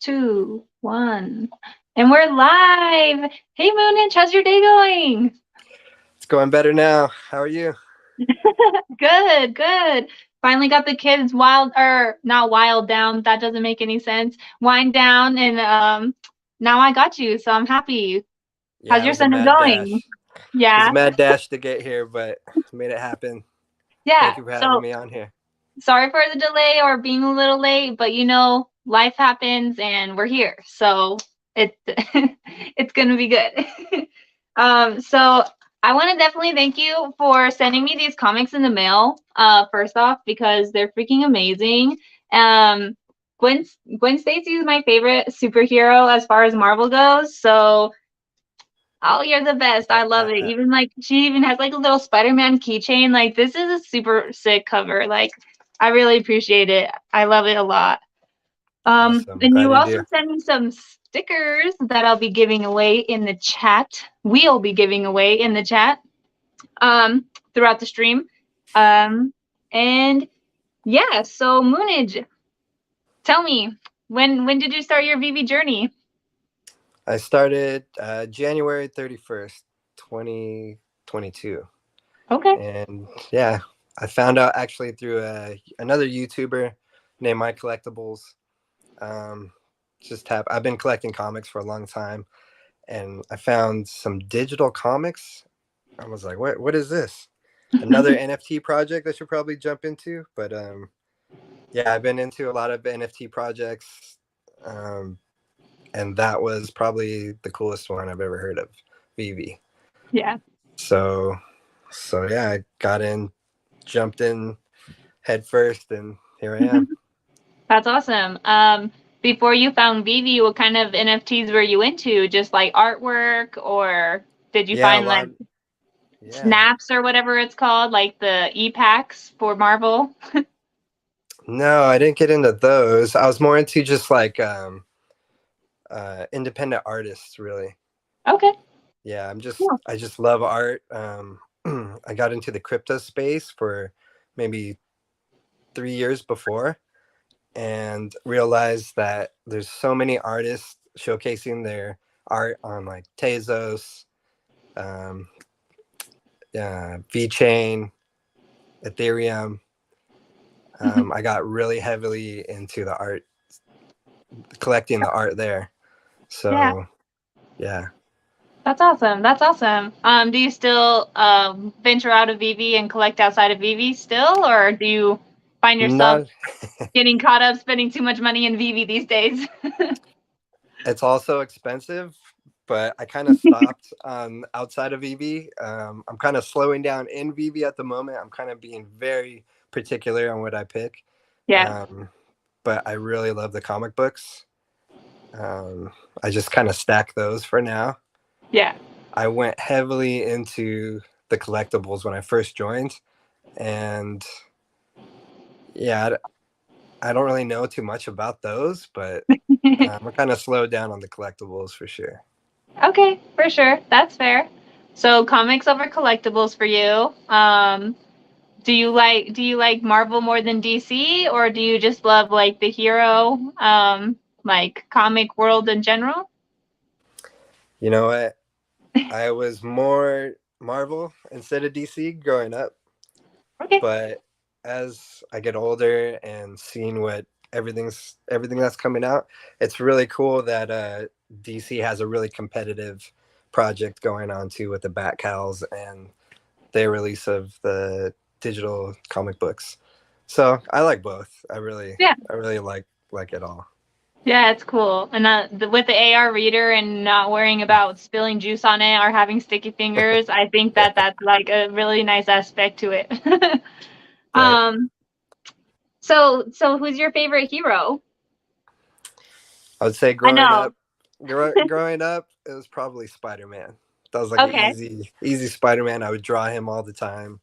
two, one. And we're live. Hey, Moonage, how's your day going? It's going better now. How are you? Good, good. Finally got the kids wild, or not wild down. That doesn't make any sense. Wind down, and now I got you, so I'm happy. How's Yeah, it your was a Sunday mad going? dash. It was a Yeah, mad dash to get here, but made it happen. yeah. Thank you for having So me on here. sorry for the delay or being a little late, but life happens, and we're here, so it it's gonna be good. So I want to definitely thank you for sending me these comics in the mail. First off, because they're freaking amazing. Um, Gwen Gwen Stacy is my favorite superhero as far as Marvel goes. So oh, you're the best. I love it. Even like she even has like a little Spider-Man keychain. Like this is a super sick cover. Like I really appreciate it. I love it a lot. Awesome. And Glad you you also do. sent me some stickers that I'll be giving away in the chat. We'll be giving away in the chat throughout the stream. Um, and yeah, so Moonage, tell me, when did you start your VV journey? I started January 31st, 2022. Okay. And yeah, I found out actually through another YouTuber named My Collectibles. Um, I've been collecting comics for a long time, and I found some digital comics. I was like, what is this? Another NFT project I should probably jump into. But yeah, I've been into a lot of NFT projects, um, and that was probably the coolest one I've ever heard of, VV. Yeah. So, so yeah, I got in, jumped in head first, and here I am. That's awesome. Before you found Vivi, what kind of NFTs were you into? Just like artwork, or did you Yeah, a find like lot. Yeah. snaps or whatever it's called, like the e-packs for Marvel? No, I didn't get into those. I was more into just like independent artists, really. Okay, Yeah, cool. I just love art. I got into the crypto space for maybe 3 years before, and realized that there's so many artists showcasing their art on like Tezos, um, VChain, Ethereum. I got really heavily into the art, collecting the art there. Yeah, So yeah. that's awesome. That's awesome. Do you still venture out of Vivi and collect outside of Vivi still, or do you find yourself Not getting caught up spending too much money in Vivi these days? It's also expensive, but I kind of stopped on outside of VB. I'm kind of slowing down in VB at the moment. I'm kind of being very particular on what I pick. Yeah, Um, but I really love the comic books. Um, I just kind of stack those for now. yeah. I went heavily into the collectibles when I first joined, and yeah, I don't really know too much about those, but we're kind of slowed down on the collectibles for sure. Okay, for sure. That's fair. So comics over collectibles for you. Do you like Marvel more than DC, or do you just love like the hero like comic world in general? You know what? I was more Marvel instead of DC growing up, Okay. but as I get older and seeing what everything that's coming out, it's really cool that DC has a really competitive project going on too with the Batcals and their release of the digital comic books. So I like both. Yeah. I really like it all. Yeah, it's cool. And with the AR reader and not worrying about spilling juice on it or having sticky fingers, I think that that's like a really nice aspect to it. Right. um, so who's your favorite hero? I would say I know. growing up, it was probably Spider-Man. That was like an Okay. easy Spider-Man. I would draw him all the time,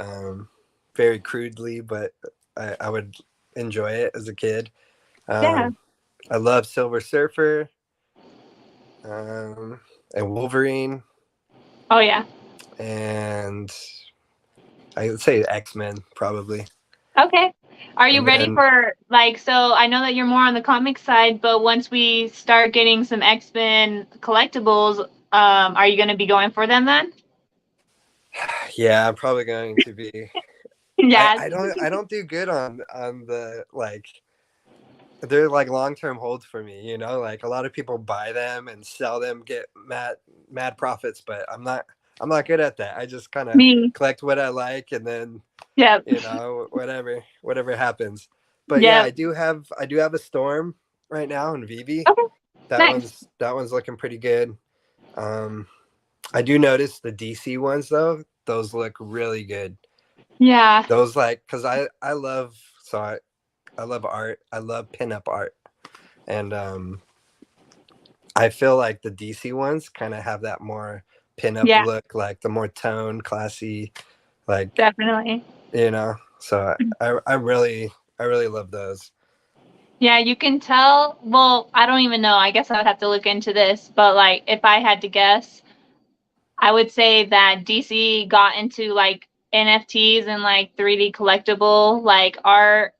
um, very crudely, but I would enjoy it as a kid. Yeah. Um, I love Silver Surfer, um, and Wolverine, Oh yeah. and I would say X-Men probably. Okay. Are you And ready then for like, so I know that you're more on the comic side, but once we start getting some X-Men collectibles, are you going to be going for them then? yeah, I'm probably going to be. I, Yeah, I don't I don't do good on the like they're like long term holds for me, you know, like a lot of people buy them and sell them, get mad profits, but I'm not good at that. I just kind of me. collect what I like and then, Yep. you know, whatever happens. But yeah, Yep. I do have a storm right now in VV. Okay. That Nice. one's looking pretty good. Um I do notice the DC ones though, those look really good. Yeah. Those like cuz I love so I love art. I love pinup art. And I feel like the DC ones kind of have that more pinup Yeah. look, like the more tone, classy, like Definitely. you know. So I really love those. Yeah, you can tell. Well, I don't even know. I guess I would have to look into this, but like if I had to guess, I would say that DC got into like NFTs and like 3D collectible like art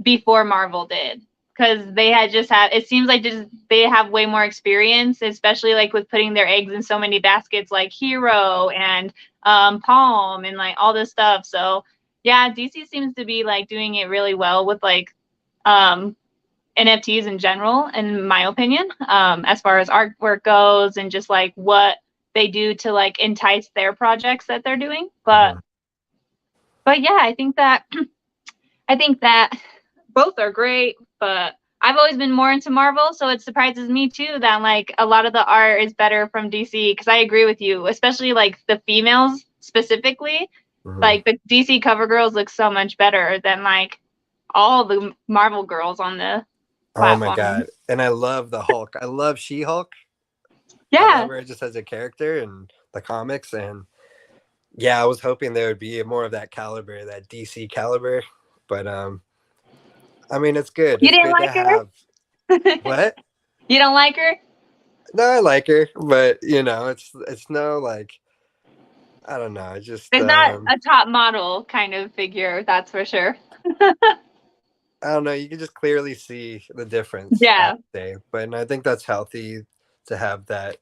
before Marvel did. Because they had just had, it seems like just they have way more experience, especially like with putting their eggs in so many baskets, like Hero and Palm and like all this stuff. So yeah, DC seems to be like doing it really well with like um, NFTs in general, in my opinion, as far as artwork goes and just like what they do to like entice their projects that they're doing. Mhm. But yeah, I think that both are great, but I've always been more into Marvel, so it surprises me too that like a lot of the art is better from DC because I agree with you, especially like the females specifically. Mhm. Like the DC cover girls look so much better than like all the Marvel girls on the Oh my platform. god! And I love the Hulk. I love She-Hulk. I love Yeah, her just as a character in the comics, and yeah, I was hoping there would be more of that caliber, that DC caliber. But I mean, it's good. you It's didn't good to like have. her? What? You don't like her? No, I like her, but you know, it's no like I don't know. It's just It's not a top model kind of figure, that's for sure. I don't know. You can just clearly see the difference, I would Yeah, say. But I think that's healthy to have that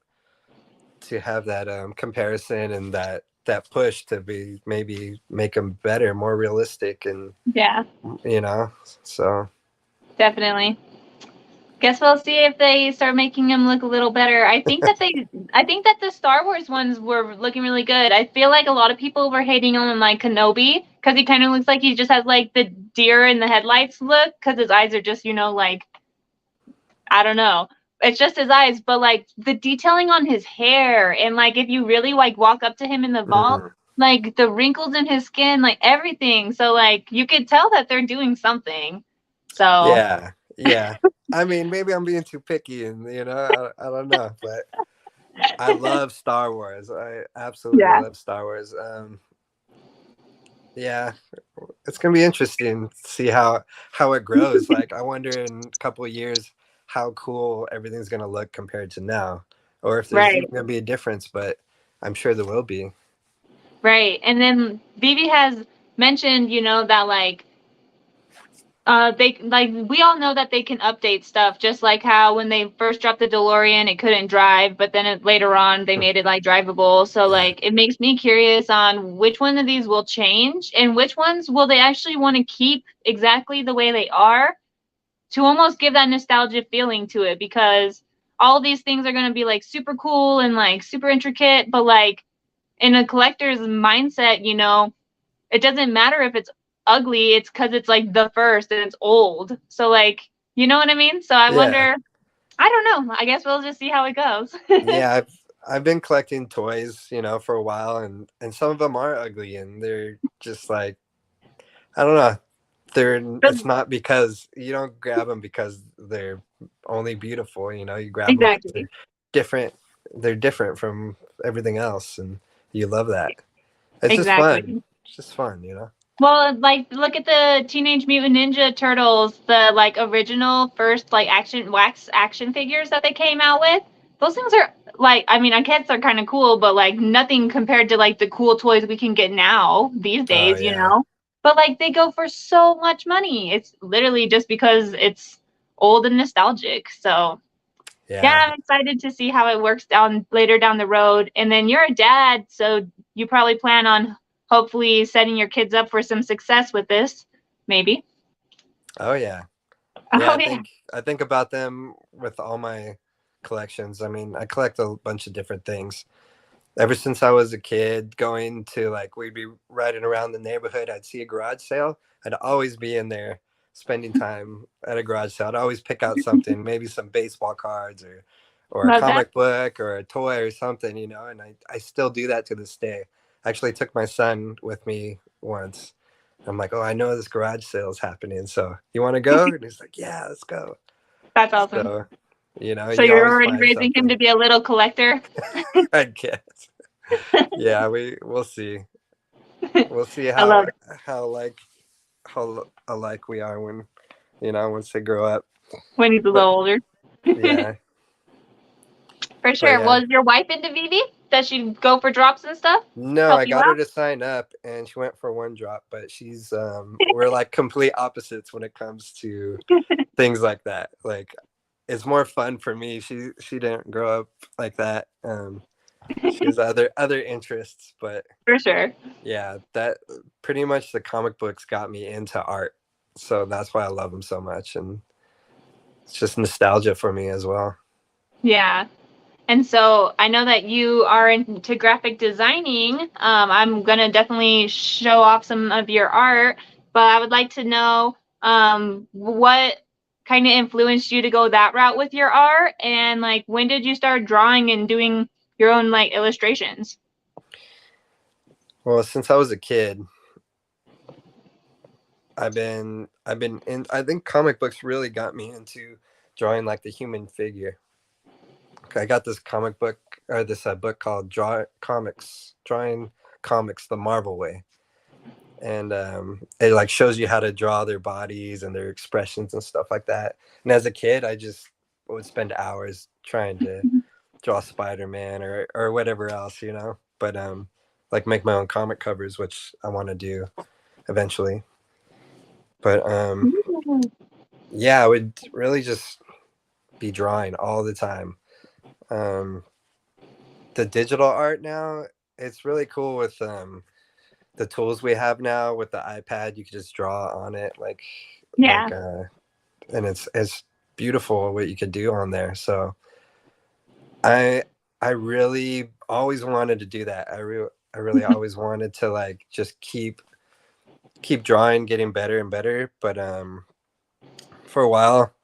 comparison and that push to be maybe make them better, more realistic, and yeah, you know. So definitely. Guess we'll see if they start making him look a little better. I think that the Star Wars ones were looking really good. I feel like a lot of people were hating on like Kenobi because he kind of looks like he just has like the deer in the headlights look because his eyes are just, like, I don't know. It's just his eyes, but like the detailing on his hair and like if you really like walk up to him in the vault, mm, like the wrinkles in his skin, like everything. So like you could tell that they're doing something. So yeah, yeah. I mean, maybe I'm being too picky, and I don't know, but I love Star Wars. I absolutely yeah. love Star Wars. Yeah, it's gonna be interesting to see how it grows. Like, I wonder in a couple of years how cool everything's gonna look compared to now, or if there's Right. even gonna be a difference. But I'm sure there will be. Right. And then Vivi has mentioned, that like they like we all know that they can update stuff just like how when they first dropped the DeLorean it couldn't drive, but then later on they made it like drivable. So Yeah, like it makes me curious on which one of these will change and which ones will they actually want to keep exactly the way they are to almost give that nostalgia feeling to it because all these things are going to be like super cool and like super intricate, but like in a collector's mindset, it doesn't matter if it's ugly, it's because it's like the first and it's old. So like, you know what I mean? So I yeah, wonder, I don't know. I guess we'll just see how it goes. yeah. I've been collecting toys, for a while, and some of them are ugly, and they're just like I don't know. It's not because you don't grab them because they're only beautiful. You grab them because Exactly. different. They're different from everything else, and you love that. It's just fun. Exactly. It's just fun. Well, like look at the Teenage Mutant Ninja Turtles, the like original first like action wax action figures that they came out with. Those things are like, I mean, I guess they're kind of cool, but like nothing compared to like the cool toys we can get now these Oh days, yeah, but like they go for so much money. It's literally just because it's old and nostalgic. So yeah, Yeah. I'm excited to see how it works down later down the road. And then you're a dad, so you probably plan on hopefully setting your kids up for some success with this, maybe. Oh yeah. Yeah, Oh yeah. I think about them with all my collections. I mean, I collect a bunch of different things. Ever since I was a kid, going to like we'd be riding around the neighborhood, I'd see a garage sale. I'd always be in there spending time at a garage sale. I'd always pick out something, maybe some baseball cards or a Love that. comic book or a toy or something, and I still do that to this day. I actually took my son with me once. I'm like, oh, I know this garage sale is happening, so you want to go? And he's like, yeah, let's go. That's awesome. So, So you you're always already find raising him something. to be a little collector. I guess. Yeah, we'll see. We'll see I love it how like how alike we are when once they grow up. when he's a But little older. yeah, For but sure. yeah. Was your wife into VV? Does she go for drops and stuff? No, Help I you got her out? to sign up and she went for one drop, but she's we're like complete opposites when it comes to things like that. Like it's more fun for me. She didn't grow up like that. She has other interests, but For sure. yeah, that pretty much the comic books got me into art. So that's why I love them so much, and it's just nostalgia for me as well. Yeah. And so I know that you are into graphic designing. I'm going to definitely show off some of your art, but I would like to know what kind of influenced you to go that route with your art, and like when did you start drawing and doing your own like illustrations? Well, since I was a kid, I've been in. I think comic books really got me into drawing like the human figure. I got this comic book or this book called Drawing Comics the Marvel Way, and it like shows you how to draw their bodies and their expressions and stuff like that. And as a kid, I just would spend hours trying to draw Spider-Man or whatever else, But like make my own comic covers, which I want to do eventually. But yeah, I would really just be drawing all the time. Um, the digital art now, it's really cool with the tools we have now with the iPad. You can just draw on it, Yeah. like, and it's beautiful what you could do on there. So I I really always wanted to do that. I really always wanted to like just keep drawing, getting better and better. But for a while,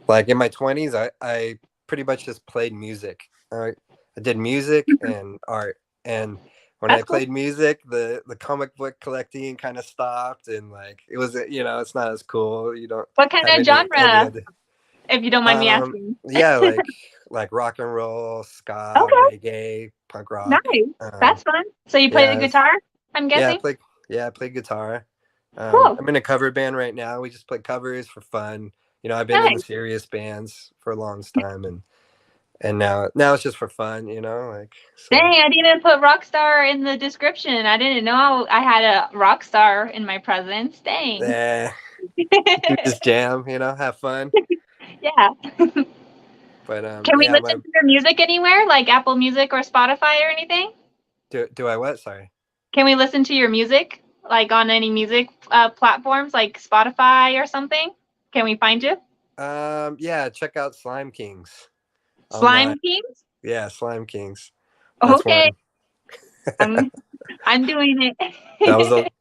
like in my 20s, I pretty much just played music. I did music and art, and when I That's cool. played music, the comic book collecting kind of stopped, and like it was it's not as cool. You don't What kind have of any genre, other if you don't mind me asking? yeah, like rock and roll, ska, Okay, reggae, punk rock. nice. That's fun. So you play the Yeah, guitar, I'm yeah, guessing? I play guitar. Cool. I'm in a cover band right now. We just play covers for fun. I've been in Nice. serious bands for a long time, and now it's just for fun. Like so. Dang, I didn't even put rock star in the description. I didn't know I had a rock star in my presence. Dang. Eh, do this jam, have fun. Yeah. But Can we yeah, my listen to your music anywhere, like Apple Music or Spotify or anything? do I what? Sorry. Can we listen to your music, like on any music platforms, like Spotify or something? Can we find you? Yeah, check out Slime Kings online. Slime Kings? Yeah, Slime Kings. That's Okay, one. I'm I'm doing That was it.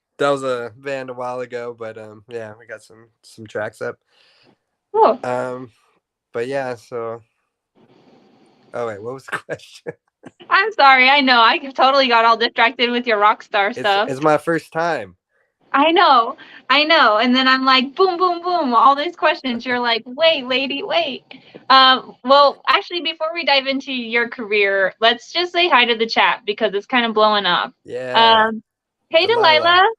a band a while ago, but yeah, we got some tracks up. Cool. Um, but yeah, so oh wait, what was the question? I'm sorry. I know. I totally got all distracted with your rock star stuff. It's my first time. I know, I know. And then I'm like, boom, boom, boom, all these questions. You're like, wait, lady, wait. Well, actually, before we dive into your career, let's just say hi to the chat because it's kind of blowing up. Yeah, Um, hey, Delilah. Delilah,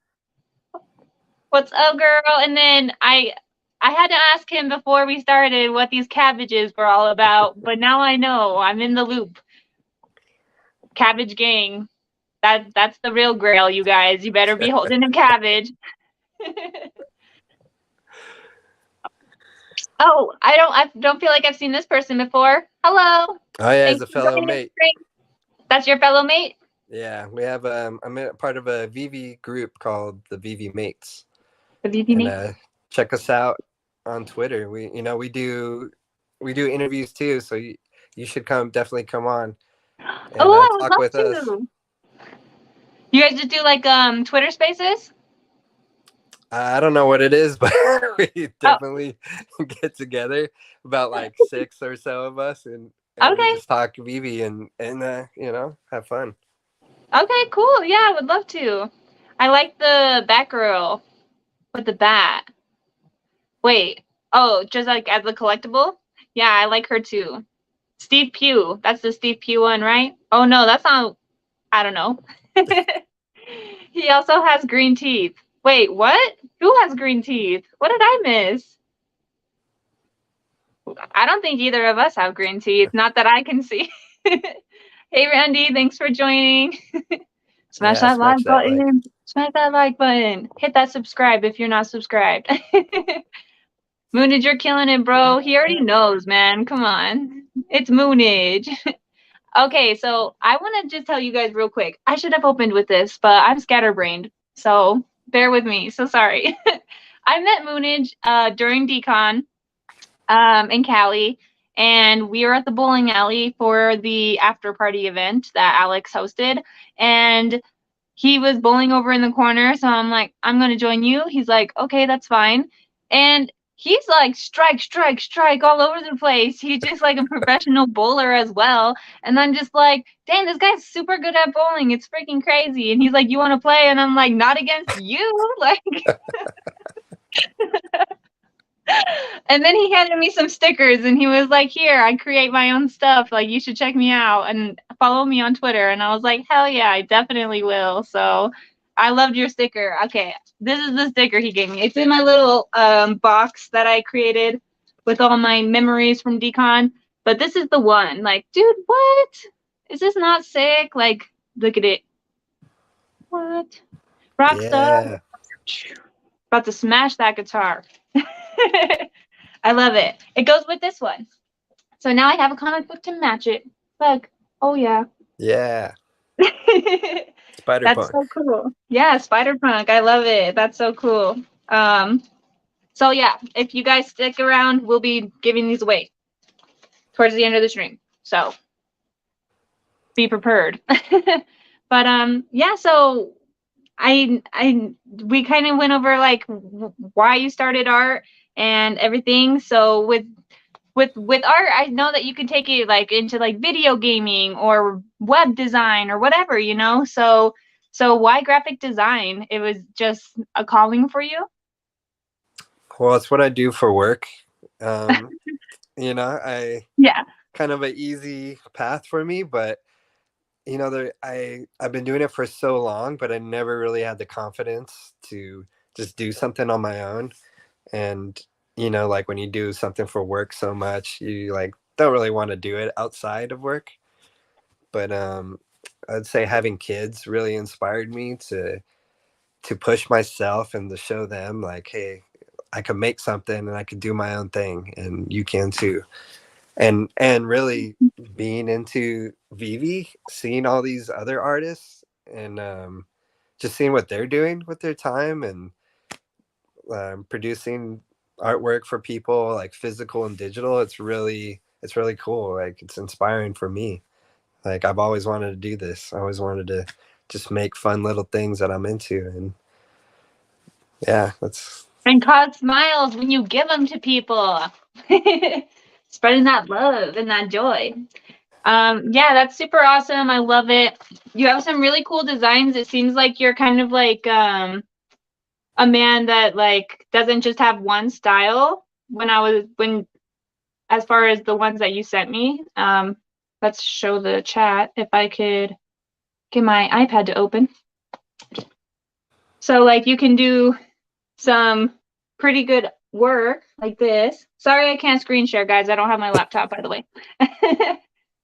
what's up, girl? And then I had to ask him before we started what these cabbages were all about, but now I know. I'm in the loop. Cabbage gang. That's the real grail, you guys. You better be holding a cabbage. Oh, I don't feel like I've seen this person before. Hello. Oh yeah, as Thanks a for fellow joining us. mate. That's your fellow mate? Yeah, we have I'm a part of a VV group called the VV Mates. The VP And mate? check us out on Twitter. We do interviews too, so you should definitely come on and Oh, I would talk love with us. to. You guys just do like Twitter Spaces? I don't know what it is, but we Oh, definitely get together, about like six or so of us, and we okay. just talk VV and have fun. Okay, cool. Yeah, I would love to. I like the Batgirl with the bat. Wait. Oh, just like as a collectible? Yeah, I like her too. Steve Pugh. That's the Steve Pugh one, right? Oh no, that's not. I don't know. He also has green teeth. Wait, what? Who has green teeth? What did I miss? I don't think either of us have green teeth. Not that I can see. Hey, Randy, thanks for joining. Smash Yeah, that smash like that like. button. Smash that like button. Hit that subscribe if you're not subscribed. Moonage, you're killing it, bro. He already knows, man. Come on. It's Moonage. Okay, so I want to just tell you guys real quick. I should have opened with this, but I'm scatterbrained. So bear with me. So sorry. I met Moonage during decon in Cali, and we were at the bowling alley for the after party event that Alex hosted. And he was bowling over in the corner, so I'm like, I'm gonna join you. He's like, okay, that's fine. And he's like strike, strike, strike all over the place. He's just like a professional bowler as well. And I'm just like, dang, this guy's super good at bowling. It's freaking crazy. And he's like, you want to play? And I'm like, not against you. Like, and then he handed me some stickers and he was like, here, I create my own stuff. Like, you should check me out and follow me on Twitter. And I was like, hell yeah, I definitely will. So I loved your sticker. Okay, this is the sticker he gave me. It's in my little box that I created with all my memories from decon. But this is the one. Like, dude, what? Is this not sick? Like, look at it. What? Rockstar. Yeah, About to smash that guitar. I love it. It goes with this one. So now I have a comic book to match it. Look. Oh yeah. yeah. Spider That's Punk. so cool. Yeah, Spider Punk. I love it. That's so cool. So yeah, if you guys stick around, we'll be giving these away towards the end of the stream. So be prepared. But yeah, so we kind of went over like why you started art and everything. So with art, I know that you can take it like into like video gaming or web design or whatever, you know. So why graphic design? It was just a calling for you. Well, it's what I do for work. Um, I Yeah. kind of an easy path for me, but I've been doing it for so long, but I never really had the confidence to just do something on my own. And like when you do something for work so much, you like don't really want to do it outside of work. But I'd say having kids really inspired me to push myself and to show them like, hey, I could make something and I could do my own thing, and you can too. And really being into Vivi, seeing all these other artists, and just seeing what they're doing with their time, and producing artwork for people, like physical and digital. It's really cool. Like it's inspiring for me. Like I've always wanted to do this. I always wanted to just make fun little things that I'm into, and yeah, that's And cause smiles when you give them to people. Spreading that love and that joy. Yeah, that's super awesome. I love it. You have some really cool designs. It seems like you're kind of like a man that like doesn't just have one style. When as far as the ones that you sent me, let's show the chat if I could get my iPad to open. So like you can do some pretty good work like this. Sorry, I can't screen share, guys. I don't have my laptop, by the way.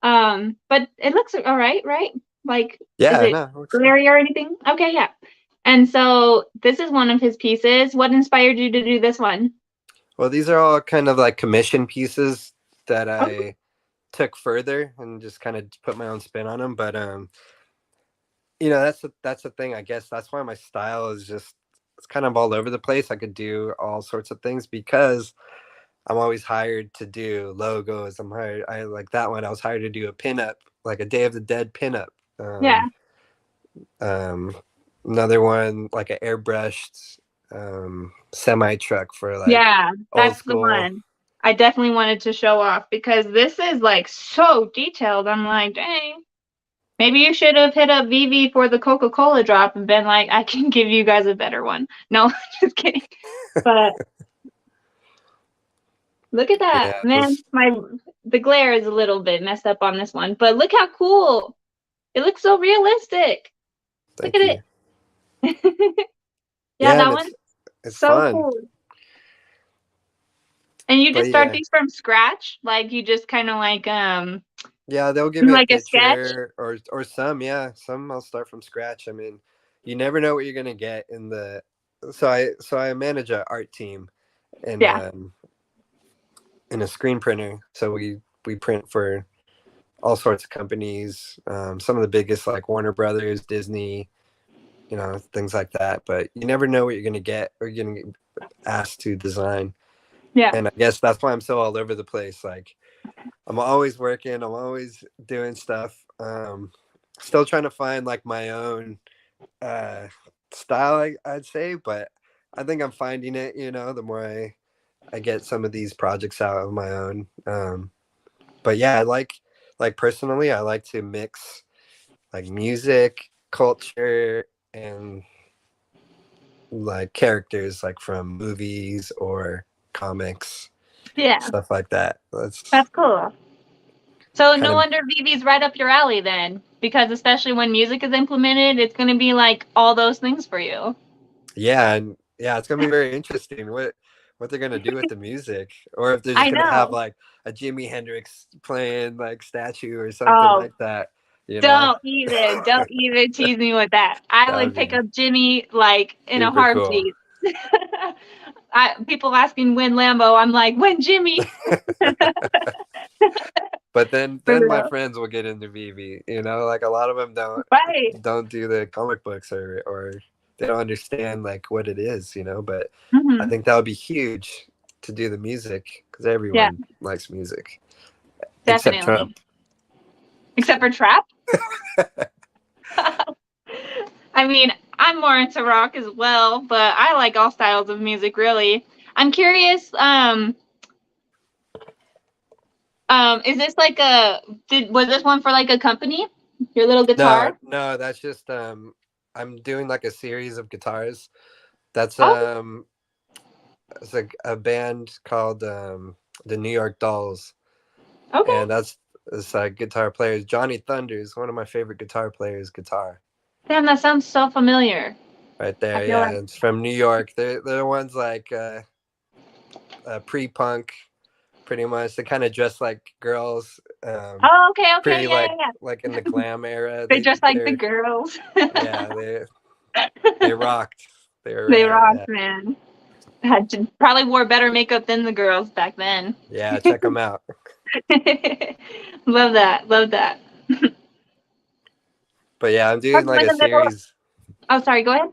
But it looks all right, right? Like, is Yeah, it no, it looks good. glary or anything? Okay, yeah. And so this is one of his pieces. What inspired you to do this one? Well, these are all kind of like commission pieces that Oh, I took further and just kind of put my own spin on them. But that's the thing. I guess that's why my style is just it's kind of all over the place. I could do all sorts of things because I'm always hired to do logos. I'm hired. I like that one. I was hired to do a pinup, like a Day of the Dead pinup. yeah. Um, another one like an airbrushed semi truck for like Yeah, old that's the school. one. I definitely wanted to show off because this is like so detailed. I'm like, dang. Maybe you should have hit up Vivi for the Coca-Cola drop and been like, I can give you guys a better one. No, just kidding. But look at that. Yeah, Man, those, the glare is a little bit messed up on this one, but look how cool. It looks so realistic. Look thank at you. it. Yeah, Yeah, and that one's it's so fun. cool. And you just But start yeah, these from scratch? Like you just kind of yeah, they'll give do me a like a sketch? picture or some. Yeah, some I'll start from scratch. I mean, you never know what you're gonna get in the. So I manage a art team in Yeah. in a screen printer. So we print for all sorts of companies. Some of the biggest like Warner Brothers, Disney, things like that. But you never know what you're gonna get or you're gonna get asked to design. Yeah. And I guess that's why I'm so all over the place. Like I'm always working. I'm always doing stuff. Still trying to find like my own uh, style, I'd say, but I think I'm finding it. The more I get some of these projects out of my own. But yeah, I like personally, I like to mix like music, culture, and like characters like from movies or comics, Yeah. stuff like that. That's That's cool. So kind no of wonder Vivi's right up your alley then, because especially when music is implemented, it's going to be like all those things for you. yeah, and yeah, it's gonna be very interesting what they're gonna do with the music, or if they're just I gonna have know. like a Jimi Hendrix playing like statue or something Oh, like that. You know, don't even tease me with that. I that would would pick be up Jimmy like in a super cool. heartbeat. People asking when Lambo, I'm like, when Jimmy? But then For my real. friends will get into VV. Like a lot of them Right. don't do the comic books or they don't understand like what it is. But I Hmm. think that would be huge to do the music because Yeah, everyone likes music except definitely. Trump. Except for trap. I mean, I'm more into rock as well, but I like all styles of music really. I'm curious, is this like was this one for like a company? Your little No, guitar? no, that's just I'm doing like a series of guitars. That's Oh, it's like a band called the New York Dolls, okay. and that's it's like guitar players. Johnny Thunder is one of my favorite guitar players. Guitar Damn, that sounds so familiar. right I there, feel yeah. like, It's from New York. They're the ones like pre-punk, pretty much. They kind of dress like girls, oh, okay, okay, pretty yeah, yeah, yeah. like in the glam era. They They just like the they're girls. yeah they rocked. They were They rad. rock, Yeah. man. Probably wore better makeup than the girls back then. Yeah, check them out. Love that. Love that. But yeah, I'm doing Probably like in a the middle. series. Oh, sorry. Go ahead.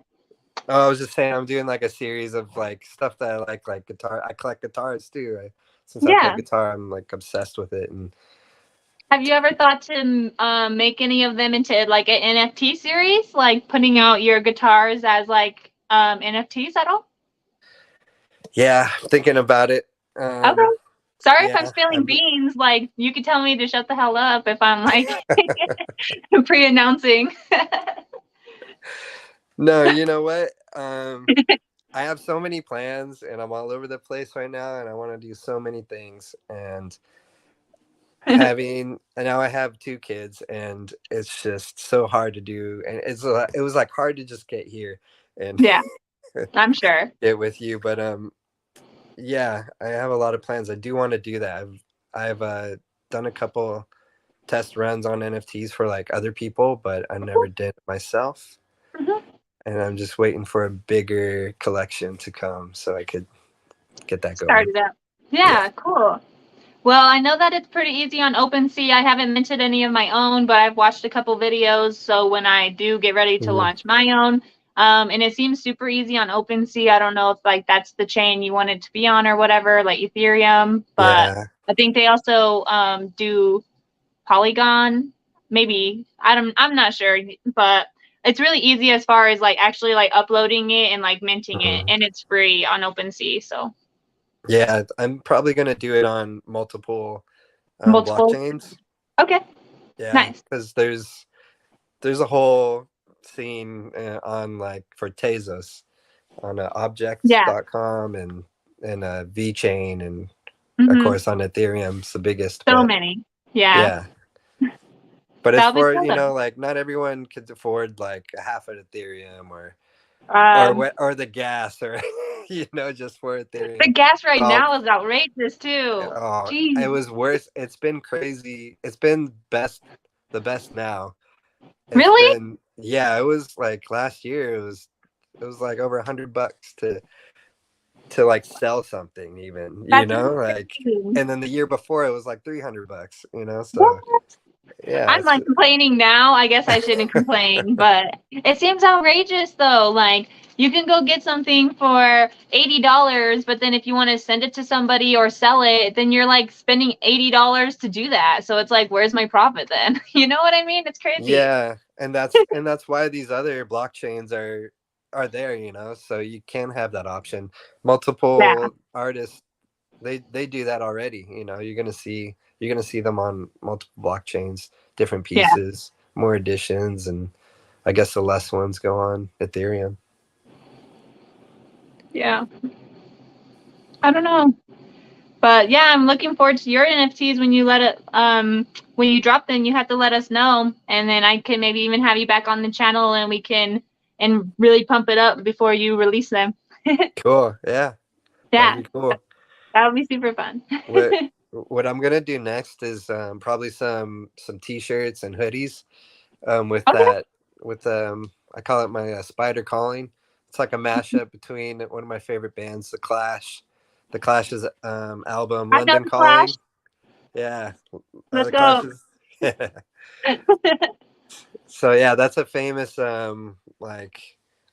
Oh, I was just saying I'm doing like a series of like stuff that I like guitar. I collect guitars too. Since I play Yeah. guitar, I'm like obsessed with it. And Have you ever thought to make any of them into like an NFT series, like putting out your guitars as like NFTs at all? yeah, thinking about it. Okay. Sorry if I'm Yeah, spilling beans. Like you could tell me to shut the hell up if I'm like pre-announcing. no, you know what? I have so many plans, and I'm all over the place right now, and I want to do so many things. And and now I have two kids, and it's just so hard to do. And it was like hard to just get here and Yeah, I'm sure. get with you, but yeah, I have a lot of plans. I do want to do that. I've done a couple test runs on NFTs for like other people, but I never did it myself. Mhm. And I'm just waiting for a bigger collection to come so I could get that going. Started up. Yeah. Yeah, cool. Well, I know that it's pretty easy on OpenSea. I haven't minted any of my own, but I've watched a couple videos. So when I do get ready to Mhm. launch my own, and it seems super easy on OpenSea. I don't know if like that's the chain you want it to be on or whatever, like Ethereum. But Yeah. I think they also do Polygon. Maybe I'm not sure, but it's really easy as far as like actually like uploading it and like minting it, Mhm. and it's free on OpenSea. So Yeah, I'm probably gonna do it on multiple multiple. blockchains. Okay, Yeah, nice. because there's a whole scene on like for Tezos on Yeah. objects.com and VChain and of Mm-hmm. course on Ethereum's the biggest. So But many. Yeah. yeah, but it's That'll be for cool though. like not everyone could afford like a half an Ethereum Um, or the gas or just for the Ethereum. gas right Oh, now is outrageous too. oh, it Jeez. was worse. It's been crazy. It's been the best now. It's Really? been yeah. It was like last year. It was like over $100 to like sell something even. That's Like, insane. and then the year before it was like $300. So What? yeah, I'm like complaining now. I guess I shouldn't complain, but it seems outrageous though. Like you can go get something for $80, but then if you want to send it to somebody or sell it, then you're like spending $80 to do that. So it's like, where's my profit then? You know what I mean? It's crazy. yeah, and that's why these other blockchains are there. So you can have that option. Yeah. Multiple artists they do that already. You're gonna see them on multiple blockchains, different Yeah. pieces, more additions, and I guess the less ones go on Ethereum. Yeah. I don't know. But yeah, I'm looking forward to your NFTs when you let it when you drop them, you have to let us know. And then I can maybe even have you back on the channel and we can and really pump it up before you release them. Cool. Yeah, that'll Yeah, be cool. that would be super fun. What what I'm gonna do next is probably some t-shirts and hoodies with Okay. that with I call it my spider calling. It's like a mashup between one of my favorite bands, the Clash's album I know London the Clash. Calling. Yeah, Let's the go. Clash's. So yeah, that's a famous like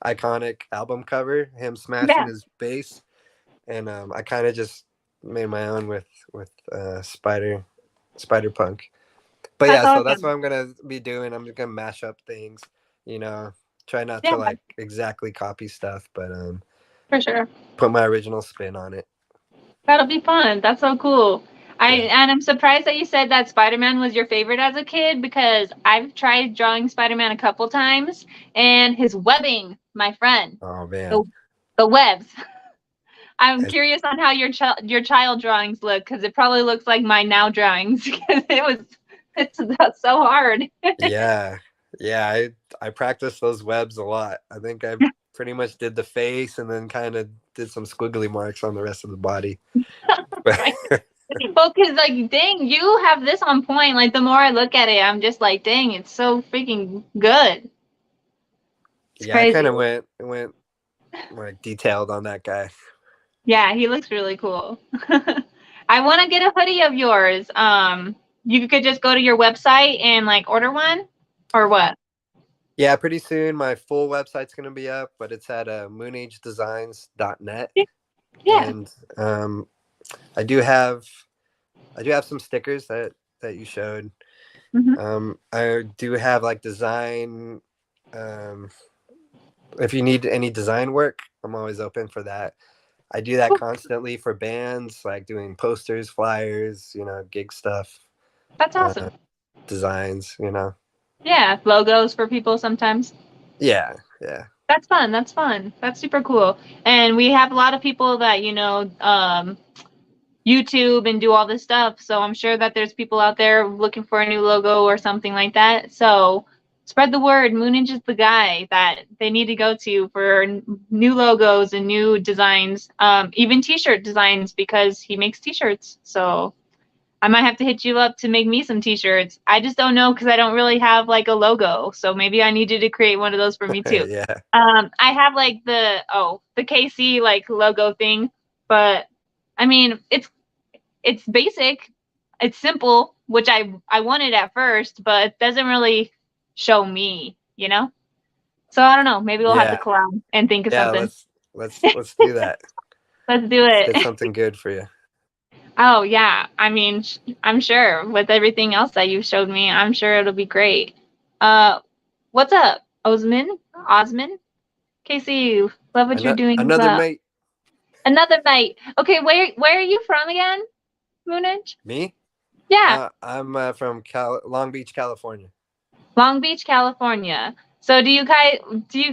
iconic album cover. Him smashing Yeah, his bass, and I kind of just made my own with Spider Punk. But that's yeah, so that's awesome. what I'm gonna be doing. I'm just gonna mash up things, you know, try not Yeah, to like exactly copy stuff, but for sure. put my original spin on it. That'll be fun. That's so cool. Yeah. I'm surprised that you said that Spider-Man was your favorite as a kid because I've tried drawing Spider-Man a couple times and his webbing, my friend, Oh the man. the webs. I'm It's, curious on how your child drawings look because it probably looks like my now drawings because it's that's so hard. yeah, yeah. I practiced those webs a lot. I think I pretty much did the face and then kind of did some squiggly marks on the rest of the body. Right. Well, because like, dang, you have this on point. Like, the more I look at it, I'm just like, dang, it's so freaking good. It's Yeah, I kind crazy. of went like detailed on that guy. Yeah, he looks really cool. I want to get a hoodie of yours. You could just go to your website and like order one, or what? Yeah, pretty soon my full website's gonna be up, but it's at moonagedesigns.net, Yeah. and I do have I do have some stickers that you showed. Hmm. I do have like design. Um, if you need any design work, I'm always open for that. I do that Cool. constantly for bands, like doing posters, flyers, gig stuff, That's uh, awesome. designs. Yeah, logos for people sometimes. Yeah, yeah. That's fun. That's fun. That's super cool. And we have a lot of people that, YouTube and do all this stuff. So I'm sure that there's people out there looking for a new logo or something like that. So spread the word. Moonage is the guy that they need to go to for new logos and new designs, even t-shirt designs because he makes t-shirts. So I might have to hit you up to make me some t-shirts. I just don't know because I don't really have like a logo. So maybe I need you to create one of those for me too. Yeah. I have like the KC like logo thing, but I mean it's basic, it's simple, which I wanted at first, but it doesn't really show me, you know? So I don't know. Maybe we'll have to Yeah. collab and think of Yeah. something. Let's do that. Let's do Let's get it. something good for you. Oh yeah. I mean, I'm sure with everything else that you showed me, I'm sure it'll be great. Uh, what's up, Osman? Osman? Casey, love what you're doing. What's Another up? mate. Another mate. Okay, where are you from again, Moonage? Me? Yeah, I'm from Long Beach, California. Long Beach, California. So do you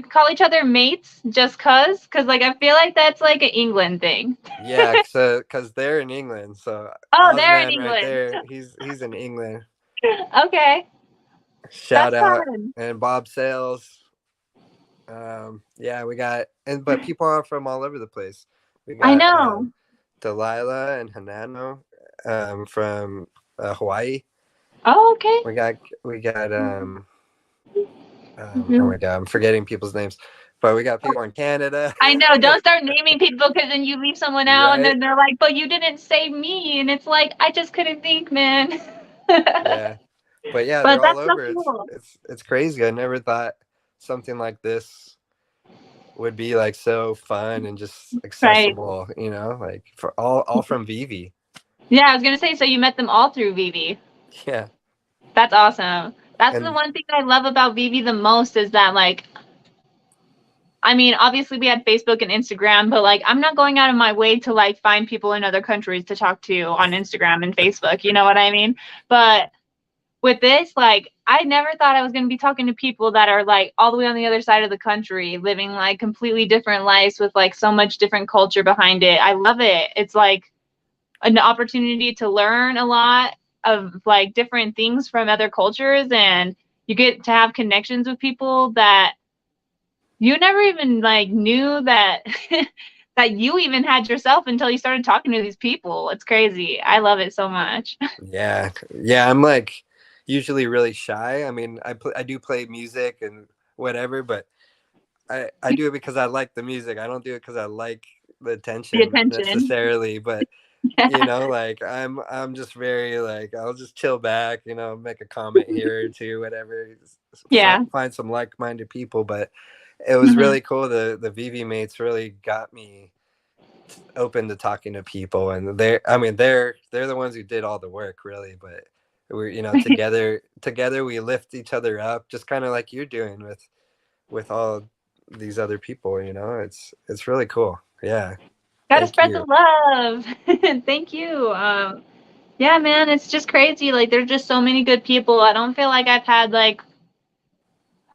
call each other mates just cuz? Cuz like I feel like that's like an England thing. Yeah, so because they're in England, so Oh, they're in Ozman right England. there, he's in England. Okay, Shout that's out. fun. And Bob Sales. Yeah, we got but people are from all over the place. We I got know. Delilah and Hanano from Hawaii. Oh, okay. We got oh Mhm. my god, I'm forgetting people's names, but we got people in Canada. I know. Don't start naming people because then you leave someone out, and Right? then they're like, "But you didn't say me," and it's like, I just couldn't think, man. Yeah, but yeah, But they're all that's so over. cool. It's crazy. I never thought something like this would be like so fun and just Right. accessible. Like for all from Vivi. Yeah, I was gonna say. So you met them all through Vivi. Yeah, That's awesome. That's the and one thing that I love about Vivi the most is that like I mean, obviously we had Facebook and Instagram, but like I'm not going out of my way to like find people in other countries to talk to on Instagram and Facebook, you know what I mean? But with this, like I never thought I was going to be talking to people that are like all the way on the other side of the country, living like completely different lives with like so much different culture behind it. I love it. It's like an opportunity to learn a lot of like different things from other cultures, and you get to have connections with people that you never even like knew that that you even had yourself until you started talking to these people. It's crazy. I love it so much. yeah, I'm like usually really shy. I mean, I do play music and whatever, but I do it because I like the music. I don't do it because I like the The attention attention. necessarily. But Yeah. like I'm just very like I'll just chill back. Make a comment here or two, whatever. Yeah. Find some like-minded people. But it was Hmm. really cool. The VV mates really got me open to talking to people, and I mean they're the ones who did all the work really. But we're together we lift each other up, just kind of like you're doing with all these other people. It's really cool. Yeah, Gotta thank spread the you. love. Thank you. Yeah, man, it's just crazy. Like there's just so many good people. I don't feel like I've had like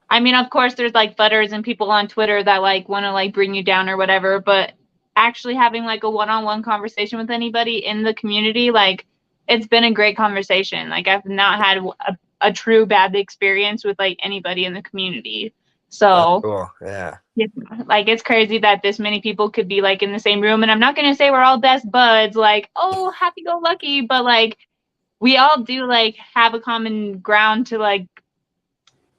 I mean, of course, there's like butters and people on Twitter that like want to like bring you down or whatever, but actually having like a one-on-one conversation with anybody in the community, like it's been a great conversation. Like I've not had a true bad experience with like anybody in the community. That's So, cool. Yeah. yeah, like it's crazy that this many people could be like in the same room. And I'm not going to say we're all best buds, like, oh, happy go lucky, but like we all do like have a common ground to like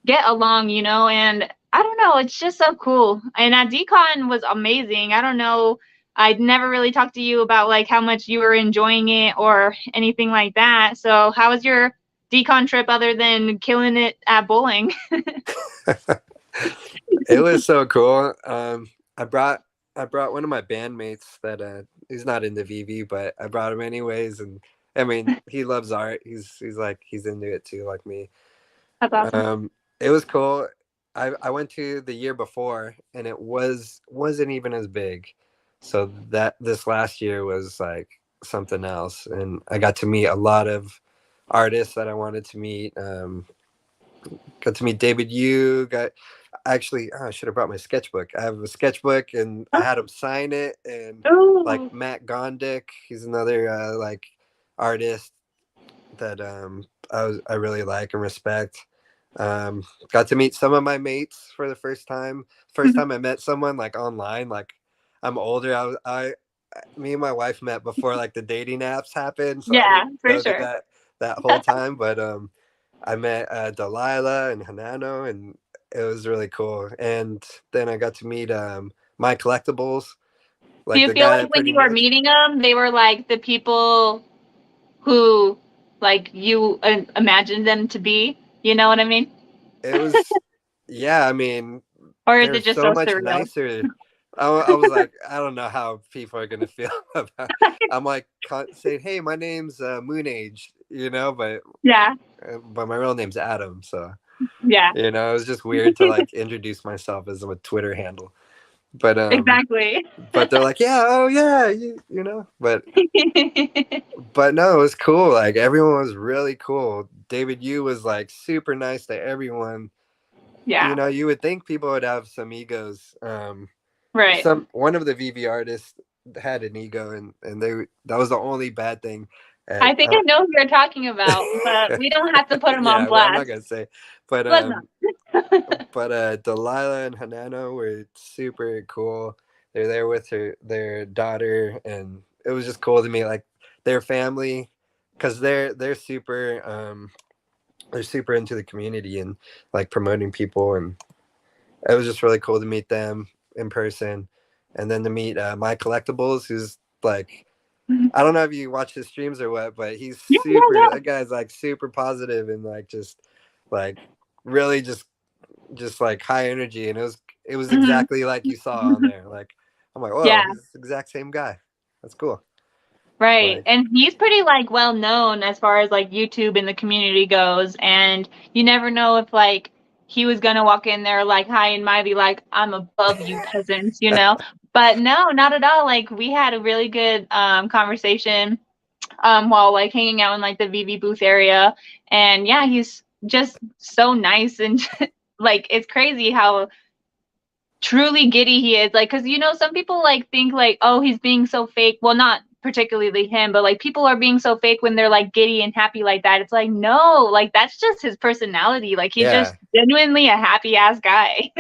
get along, you know, and I don't know, it's just so cool. And at decon was amazing. I don't know, I'd never really talked to you about like how much you were enjoying it or anything like that. So how was your decon trip other than killing it at bowling? It was so cool. I brought one of my bandmates that he's not into VV, but I brought him anyways, and I mean he loves art. He's into it too, like me. That's awesome. Um, it was cool. I went to the year before, and it wasn't even as big. So that this last year was like something else, and I got to meet a lot of artists that I wanted to meet. Got to meet David Yu. Got actually, I should have brought my sketchbook. I have a sketchbook, and I had him sign it. And like Oh, Matt Gondik, he's another like artist that I really like and respect. Got to meet some of my mates for the first time. First time I met someone like online. Like I'm older. me and my wife met before like the dating apps happened, so I Yeah, didn't for know sure. that whole time. But I met Delilah and Hanano, and it was really cool. And then I got to meet my collectibles, Do like you the feel guy like that when pretty you were much meeting them, they were like the people who like you imagined them to be? You know what I mean? it was. Yeah, I mean, Or is they're it just so so much surreal? nicer. I was like, I don't know how people are gonna feel about. I'm like saying, "Hey, my name's Moonage," Yeah, but my real name's Adam. So yeah, it was just weird to like introduce myself as a Twitter handle. But exactly. but they're like, yeah, oh yeah, but no, it was cool. Like everyone was really cool. David Yu was like super nice to everyone. Yeah, You would think people would have some egos. right. Some one of the VV artists had an ego, and that was the only bad thing. At I think I know who you're talking about, but we don't have to put him on yeah, well, I'm not blast. gonna say, but Let's not. Delilah and Hanano were super cool. They're there with their daughter, and it was just cool to meet like their family, because they're super into the community and like promoting people, and it was just really cool to meet them in person, and then to meet my collectibles, who's like, I don't know if you watch his streams or what, but he's Yeah, yeah, super. yeah. That guy's like super positive and like just like really just like high energy, and it was Hmm. exactly like you saw on there. Like I'm like, whoa, Yeah, he's the exact same guy. That's cool. right. Like And he's pretty like well known as far as like YouTube and the community goes. And you never know if like he was gonna walk in there like high and mighty, like I'm above you peasants, you know. But no, not at all. Like we had a really good conversation while like hanging out in like the VV booth area. And yeah, he's just so nice and like it's crazy how truly giddy he is. Like, because you know, some people like think like, oh, he's being so fake. Well, not particularly him, but like people are being so fake when they're like giddy and happy like that. It's like, no, like that's just his personality. Like he's just yeah, genuinely a happy ass guy.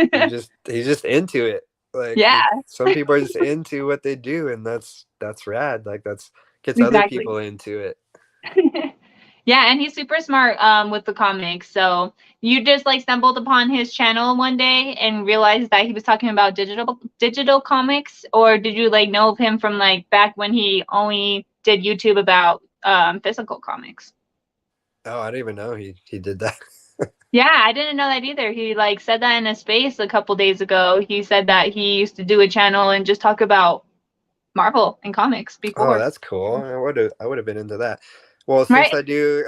he's just into it. Like Yeah, some people are just into what they do, and that's rad. Like that's gets other exactly. people into it. Yeah, and he's super smart with the comics. So you just like stumbled upon his channel one day and realized that he was talking about digital comics, or did you like know of him from like back when he only did YouTube about physical comics? Oh, I didn't even know he did that. Yeah, I didn't know that either. He like said that in a space a couple days ago. He said that he used to do a channel and just talk about Marvel and comics Oh, before. that's cool. I would have been into that. Well, since Right? I do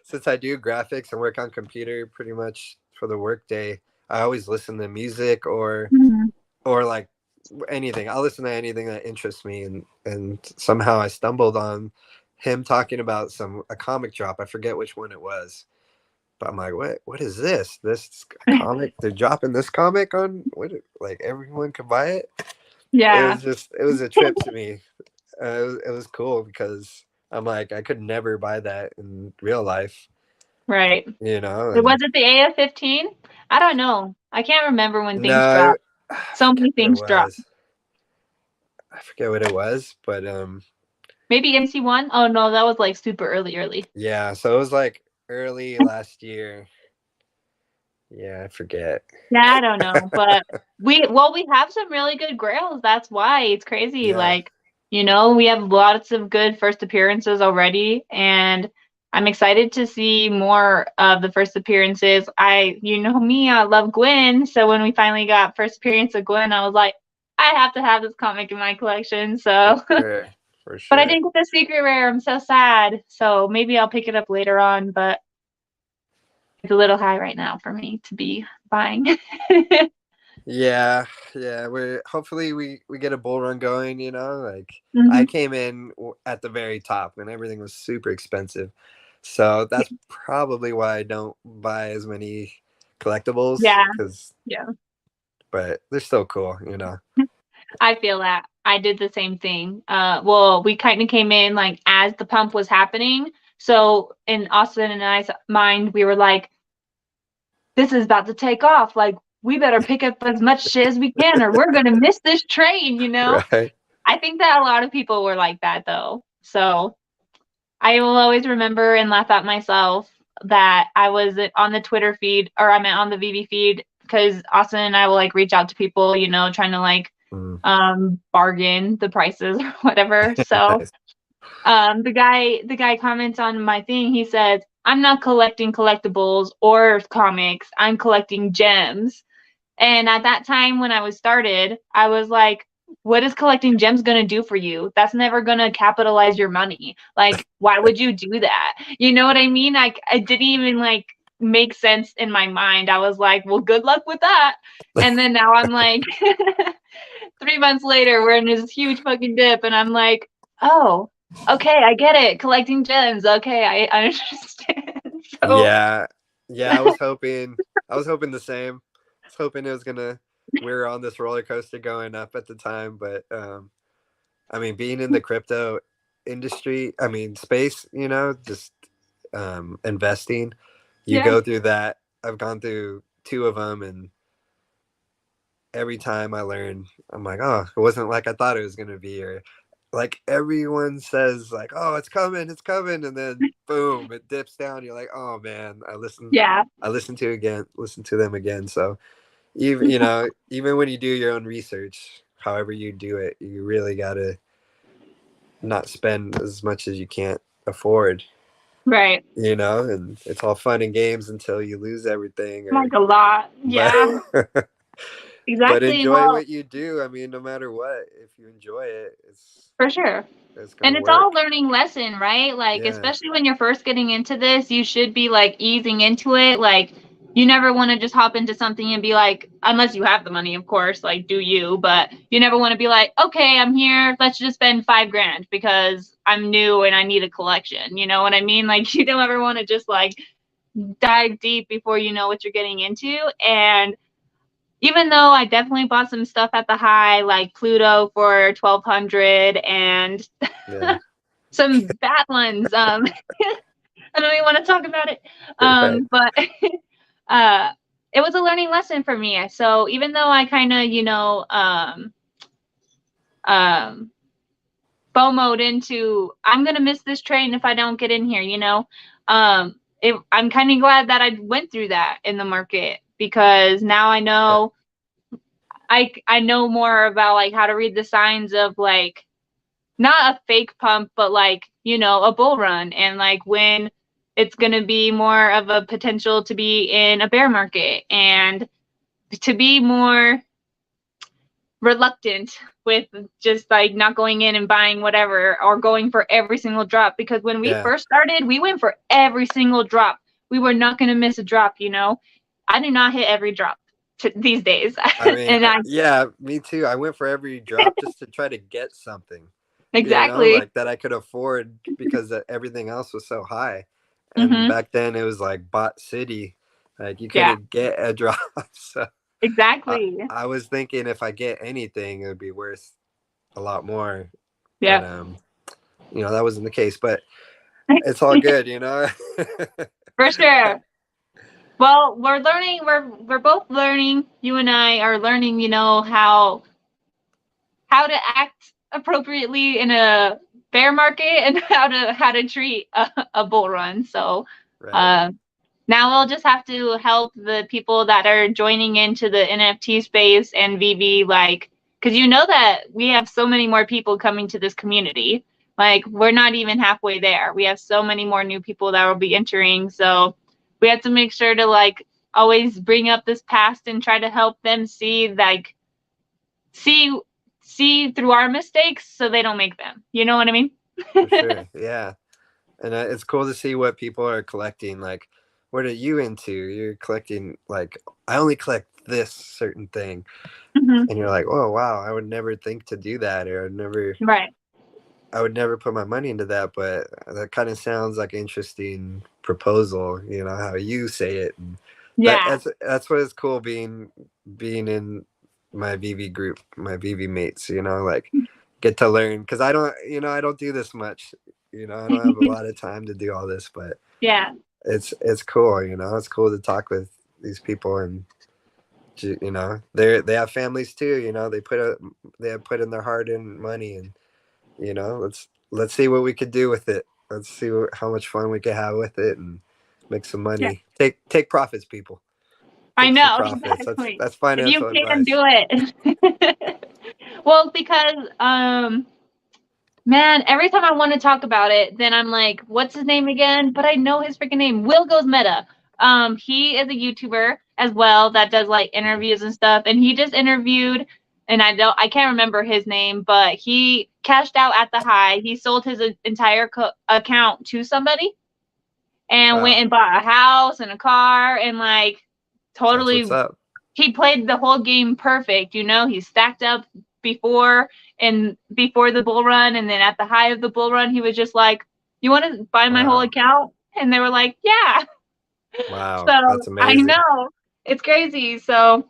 since I do graphics and work on computer pretty much for the workday, I always listen to music Mhm. or like anything. I'll listen to anything that interests me, and somehow I stumbled on him talking about a comic drop. I forget which one it was. But I'm like, what is this? This comic? They're dropping this comic on like everyone could buy it. Yeah, It was a trip to me. It was cool because I'm like, I could never buy that in real life, right. and Was it the AF-15? I don't know. I can't remember when things no, drop. I So forget many what it things drop. was. I forget what it was, but Maybe MC1? Oh no, that was like super early, early. yeah. So it was like early last year. Yeah, I forget. Yeah, I don't know, but we have some really good grails. That's why it's crazy. Yeah, Like, you know, we have lots of good first appearances already, and I'm excited to see more of the first appearances. You know me, I love Gwen, so when we finally got first appearance of Gwen, I was like, I have to have this comic in my collection. for So, sure, for but I sure. didn't get the secret rare. I'm so sad. So maybe I'll pick it up later on, but it's a little high right now for me to be buying. Yeah, yeah. We're hopefully we get a bull run going. Like I Hmm. came in at the very top when everything was super expensive, so that's probably why I don't buy as many collectibles. Yeah, Because, yeah. but they're still cool. I feel that. I did the same thing. Well, we kind of came in like as the pump was happening. So in Austin and I's mind, we were like, this is about to take off. Like, we better pick up as much shit as we can or we're gonna miss this train, you know? Right? I think that a lot of people were like that though. So I will always remember and laugh at myself that I was on the Twitter feed, or I meant on the VV feed, because Austin and I will like reach out to people, you know, trying to like Mm. bargain the prices or whatever. So Nice. the guy comments on my thing. He says, "I'm not collecting collectibles or comics. I'm collecting gems." And at that time when I was started, I was like, what is collecting gems going to do for you? That's never going to capitalize your money. Like, why would you do that? You know what I mean? Like, it didn't even like make sense in my mind. I was like, well, good luck with that. And then now I'm like, 3 months later, we're in this huge fucking dip. And I'm like, oh, okay, I get it. Collecting gems. Okay, I understand. So, Yeah, yeah. I was hoping the same. I was hoping it was gonna. We were on this roller coaster going up at the time, but I mean, being in the crypto industry, I mean, space, just investing, you yeah, go through that. I've gone through two of them, and every time I learn, I'm like, oh, it wasn't like I thought it was gonna be, or like everyone says, like, oh, it's coming, and then boom, it dips down. You're like, oh man, yeah, listen to them again. So even when you do your own research, however you do it, you really gotta not spend as much as you can't afford, right. and it's all fun and games until you lose everything, or Like a lot. but Yeah, but exactly. enjoy Well, what you do. I mean, no matter what, if you enjoy it, for sure. it's And gonna it's all work. learning lesson, right? Like, Yeah, especially when you're first getting into this, you should be like easing into it. Like, you never want to just hop into something and be like, unless you have the money, of course, like, do you? But you never want to be like, okay, I'm here. Let's just spend 5 grand because I'm new and I need a collection. You know what I mean? Like, you don't ever want to just like dive deep before you know what you're getting into. And even though I definitely bought some stuff at the high, like Pluto for 1,200 and yeah. some bad ones. I don't even want to talk about it. Right. But uh, it was a learning lesson for me. So even though I kind of, um, FOMO'd into, I'm gonna miss this train if I don't get in here, I'm kind of glad that I went through that in the market because now I know more about like how to read the signs of like not a fake pump, but like, a bull run and like when it's going to be more of a potential to be in a bear market and to be more reluctant with just like not going in and buying whatever or going for every single drop because when we Yeah. first started, we went for every single drop. We were not going to miss a drop. I do not hit every drop these days. I mean, And I yeah, me too. I went for every drop just to try to get something, exactly. like that I could afford because everything else was so high. And Mhm. back then it was like bot city, like you Yeah, couldn't get a drop. So I, exactly. I was thinking if I get anything, it would be worth a lot more. But Yeah. that wasn't the case. But it's all good. For sure. Well, we're learning. We're both learning. You and I are learning. How to act appropriately in a bear market and how to treat a bull run. So, Right. uh, now we'll just have to help the people that are joining into the NFT space and VV, like, because you know that we have so many more people coming to this community. Like, we're not even halfway there. We have so many more new people that will be entering. So we have to make sure to, like, always bring up this past and try to help them see, see through our mistakes so they don't make them. You know what I mean? For sure. Yeah. And it's cool to see what people are collecting. Like, what are you into? You're collecting, like, I only collect this certain thing. Hmm. And you're like, oh, wow, I would never think to do that. Or Right. I would never put my money into that. But that kind of sounds like an interesting proposal, how you say it. And Yeah. that's what is cool being in my VV group, my VV mates, like get to learn because I don't do this much. I don't have a lot of time to do all this, but Yeah. it's cool. It's cool to talk with these people and You know, they have families too. You know, they have put in their hard earned money, and you know, let's see what we could do with it. Let's see how much fun we could have with it and make some Yeah. money. Take profits, people. I Take some know, profits. exactly. That's If you financial can advice. do it. Well, because man, every time I want to talk about it, then I'm like, what's his name again? But I know his freaking name. Will Goes Meta. He is a YouTuber as well that does like interviews and stuff. And he just interviewed, and I can't remember his name, but he cashed out at the high. He sold his entire account to somebody and went Wow, and bought a house and a car and like that's what's totally up. he played the whole game perfect. You know, he stacked up before before the bull run, and then at the high of the bull run, he was just like, "You want to buy my whole Wow, account?" And they were like, "Yeah." wow, So that's I amazing. know it's crazy. So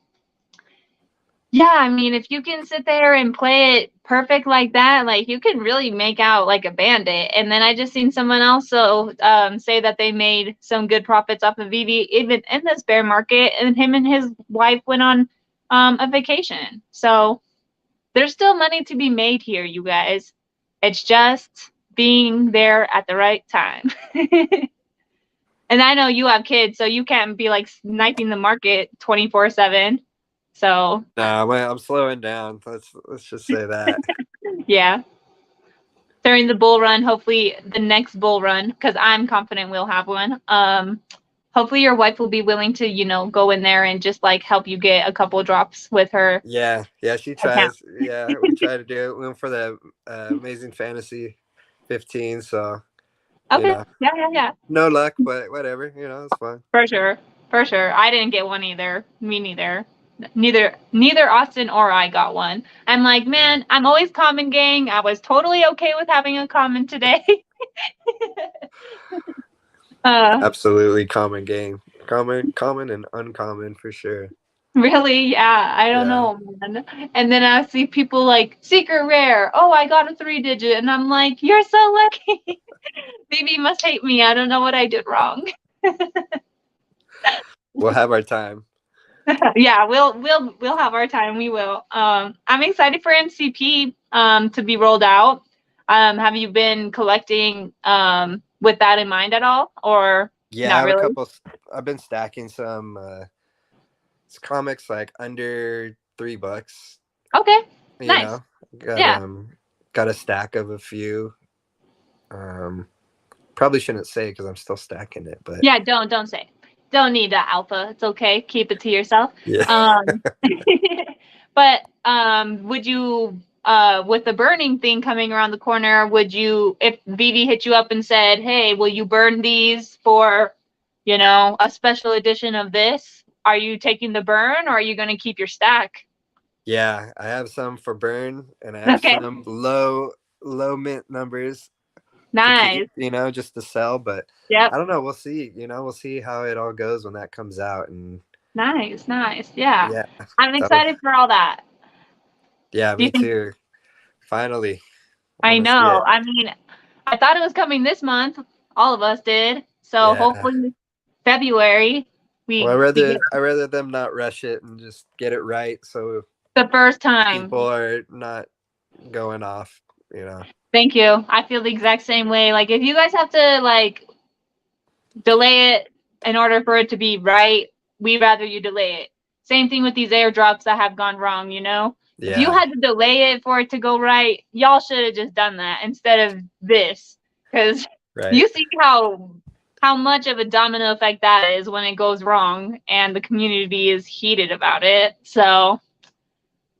yeah, I mean, if you can sit there and play it perfect like that, like you can really make out like a bandit. And then I just seen someone also say that they made some good profits off of VV even in this bear market, and him and his wife went on a vacation. So there's still money to be made here, you guys. It's just being there at the right time. And I know you have kids, so you can't be like sniping the market 24/7. So Nah, I'm slowing down. Let's just say that. yeah. During the bull run, hopefully the next bull run, because I'm confident we'll have one. Hopefully your wife will be willing to, go in there and just like help you get a couple drops with her Yeah, yeah, she account. tries. Yeah, we try to do it. We went for the Amazing Fantasy 15, so you Okay. know, Yeah, yeah, yeah. no luck, but whatever. You know, it's fun. For sure. For sure. I didn't get one either. Me neither. Neither Austin or I got one. I'm like, Yeah. man, I'm always common gang. I was totally okay with having a common today. uh Absolutely common game. Common and uncommon for sure. Really? Yeah, I don't Yeah. know, man. And then I see people like secret rare. Oh, I got a 3-digit, and I'm like, you're so lucky. Maybe must hate me. I don't know what I did wrong. We'll have our time. Yeah, we'll have our time. We will. I'm excited for MCP to be rolled out. Have you been collecting with that in mind at all, or Yeah, I not have a really? couple. I've been stacking some comics like under $3. Okay, You nice. know, got Yeah, um got a stack of a few. Um, Probably shouldn't say because I'm still stacking it, but yeah. Don't say. Don't need that alpha. It's okay. Keep it to yourself. yeah, Um, but would you with the burning thing coming around the corner, would you, if VV hit you up and said, "Hey, will you burn these for, a special edition of this?" Are you taking the burn, or are you going to keep your stack? yeah. I have some for burn, and I have Okay, some low mint numbers to keep. nice. You know, just to sell. But Yep, I don't know. We'll see. You know, we'll see how it all goes when that comes out. And nice, nice. Yeah, yeah, I'm that'll. excited for all that. Yeah, Do you me think? too. Finally, I want to see know. it. I mean, I thought it was coming this month. All of us did. So Yeah. hopefully February Well, we get I rather them not rush it and just get it right, so the first people time. are not going off. You know. Thank you. I feel the exact same way. Like if you guys have to like delay it in order for it to be right, we rather you delay it. Same thing with these airdrops that have gone wrong. If you Yeah. had to delay it for it to go right, y'all should have just done that instead of this. Because Right. you see how much of a domino effect that is when it goes wrong and the community is heated about it. So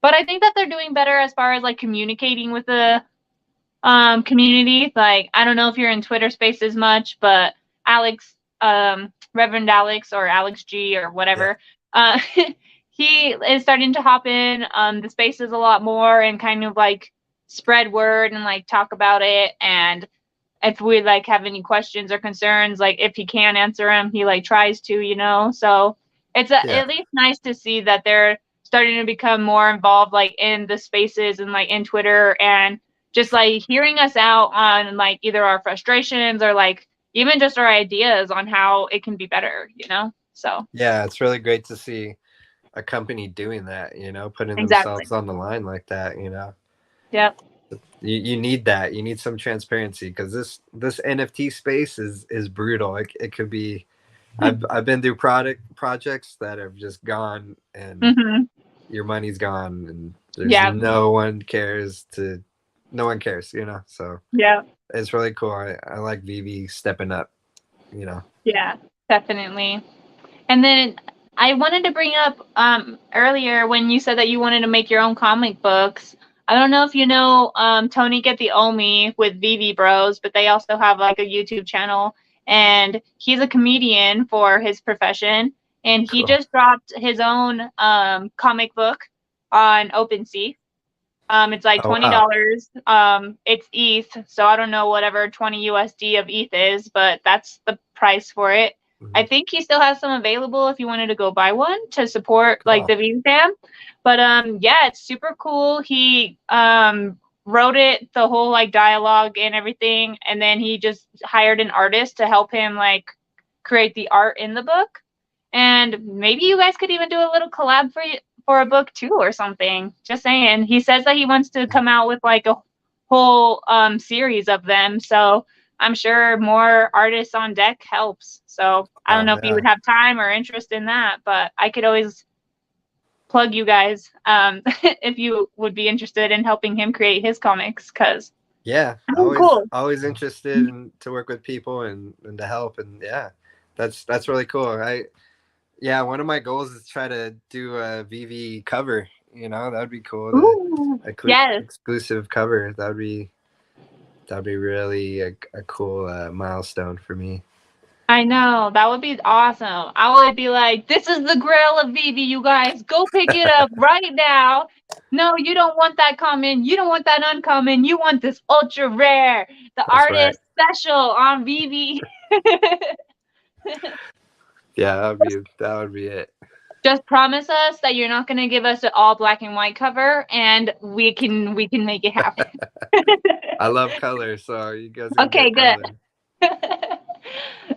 but I think that they're doing better as far as like communicating with the community. Like I don't know if you're in Twitter spaces much, but Alex, Reverend Alex or Alex G or Yeah. whatever, uh, he is starting to hop in the spaces a lot more and kind of like spread word and like talk about it. And if we like have any questions or concerns, like if he can answer them, he like tries to. So it's Yeah. at least nice to see that they're starting to become more involved like in the spaces and like in Twitter and just like hearing us out on like either our frustrations or like even just our ideas on how it can be better. So Yeah. It's really great to see. a company doing that, putting Exactly. themselves on the line like that, Yep. you need that. You need some transparency because this NFT space is brutal. It could be. I've been through projects that have just gone and Mm-hmm. your money's gone and there's Yeah. no one cares, So Yeah. it's really cool. I like Vivi stepping up, Yeah. Definitely. And then I wanted to bring up earlier when you said that you wanted to make your own comic books. I don't know if you know Tony Get the Omi with VV Bros, but they also have like a YouTube channel, and he's a comedian for his profession, and he Cool. just dropped his own comic book on OpenSea. It's like Oh wow. $20. It's ETH, so I don't know whatever 20 USD of ETH is, but that's the price for it. I Mhm. think he still has some available if you wanted to go buy one to support like Cool. the V fam. But yeah, it's super cool. He wrote it, the whole like dialogue and everything, and then he just hired an artist to help him like create the art in the book. And maybe you guys could even do a little collab for a book too or something. Just saying. He says that he wants to come out with like a whole series of them. So I'm sure more artists on deck helps. So I don't Oh know if you yeah. would have time or interest in that, but I could always plug you guys if you would be interested in helping him create his comics because Yeah. I'm Always cool. always interested in to work with people and to help, and yeah. That's really cool. Yeah, one of my goals is to try to do a VV cover. That would be cool. Ooh, yes. Exclusive cover. That'd be really a cool milestone for me. I know. That would be awesome. I would be like, this is the grail of Vivi, you guys. Go pick it up right now. No, you don't want that common. You don't want that uncommon. You want this ultra rare, the That's right. artist special on Vivi. Yeah, that would be it. Just promise us that you're not going to give us an all black and white cover, and we can make it happen. I love color, so you guys gonna Okay, get good. color.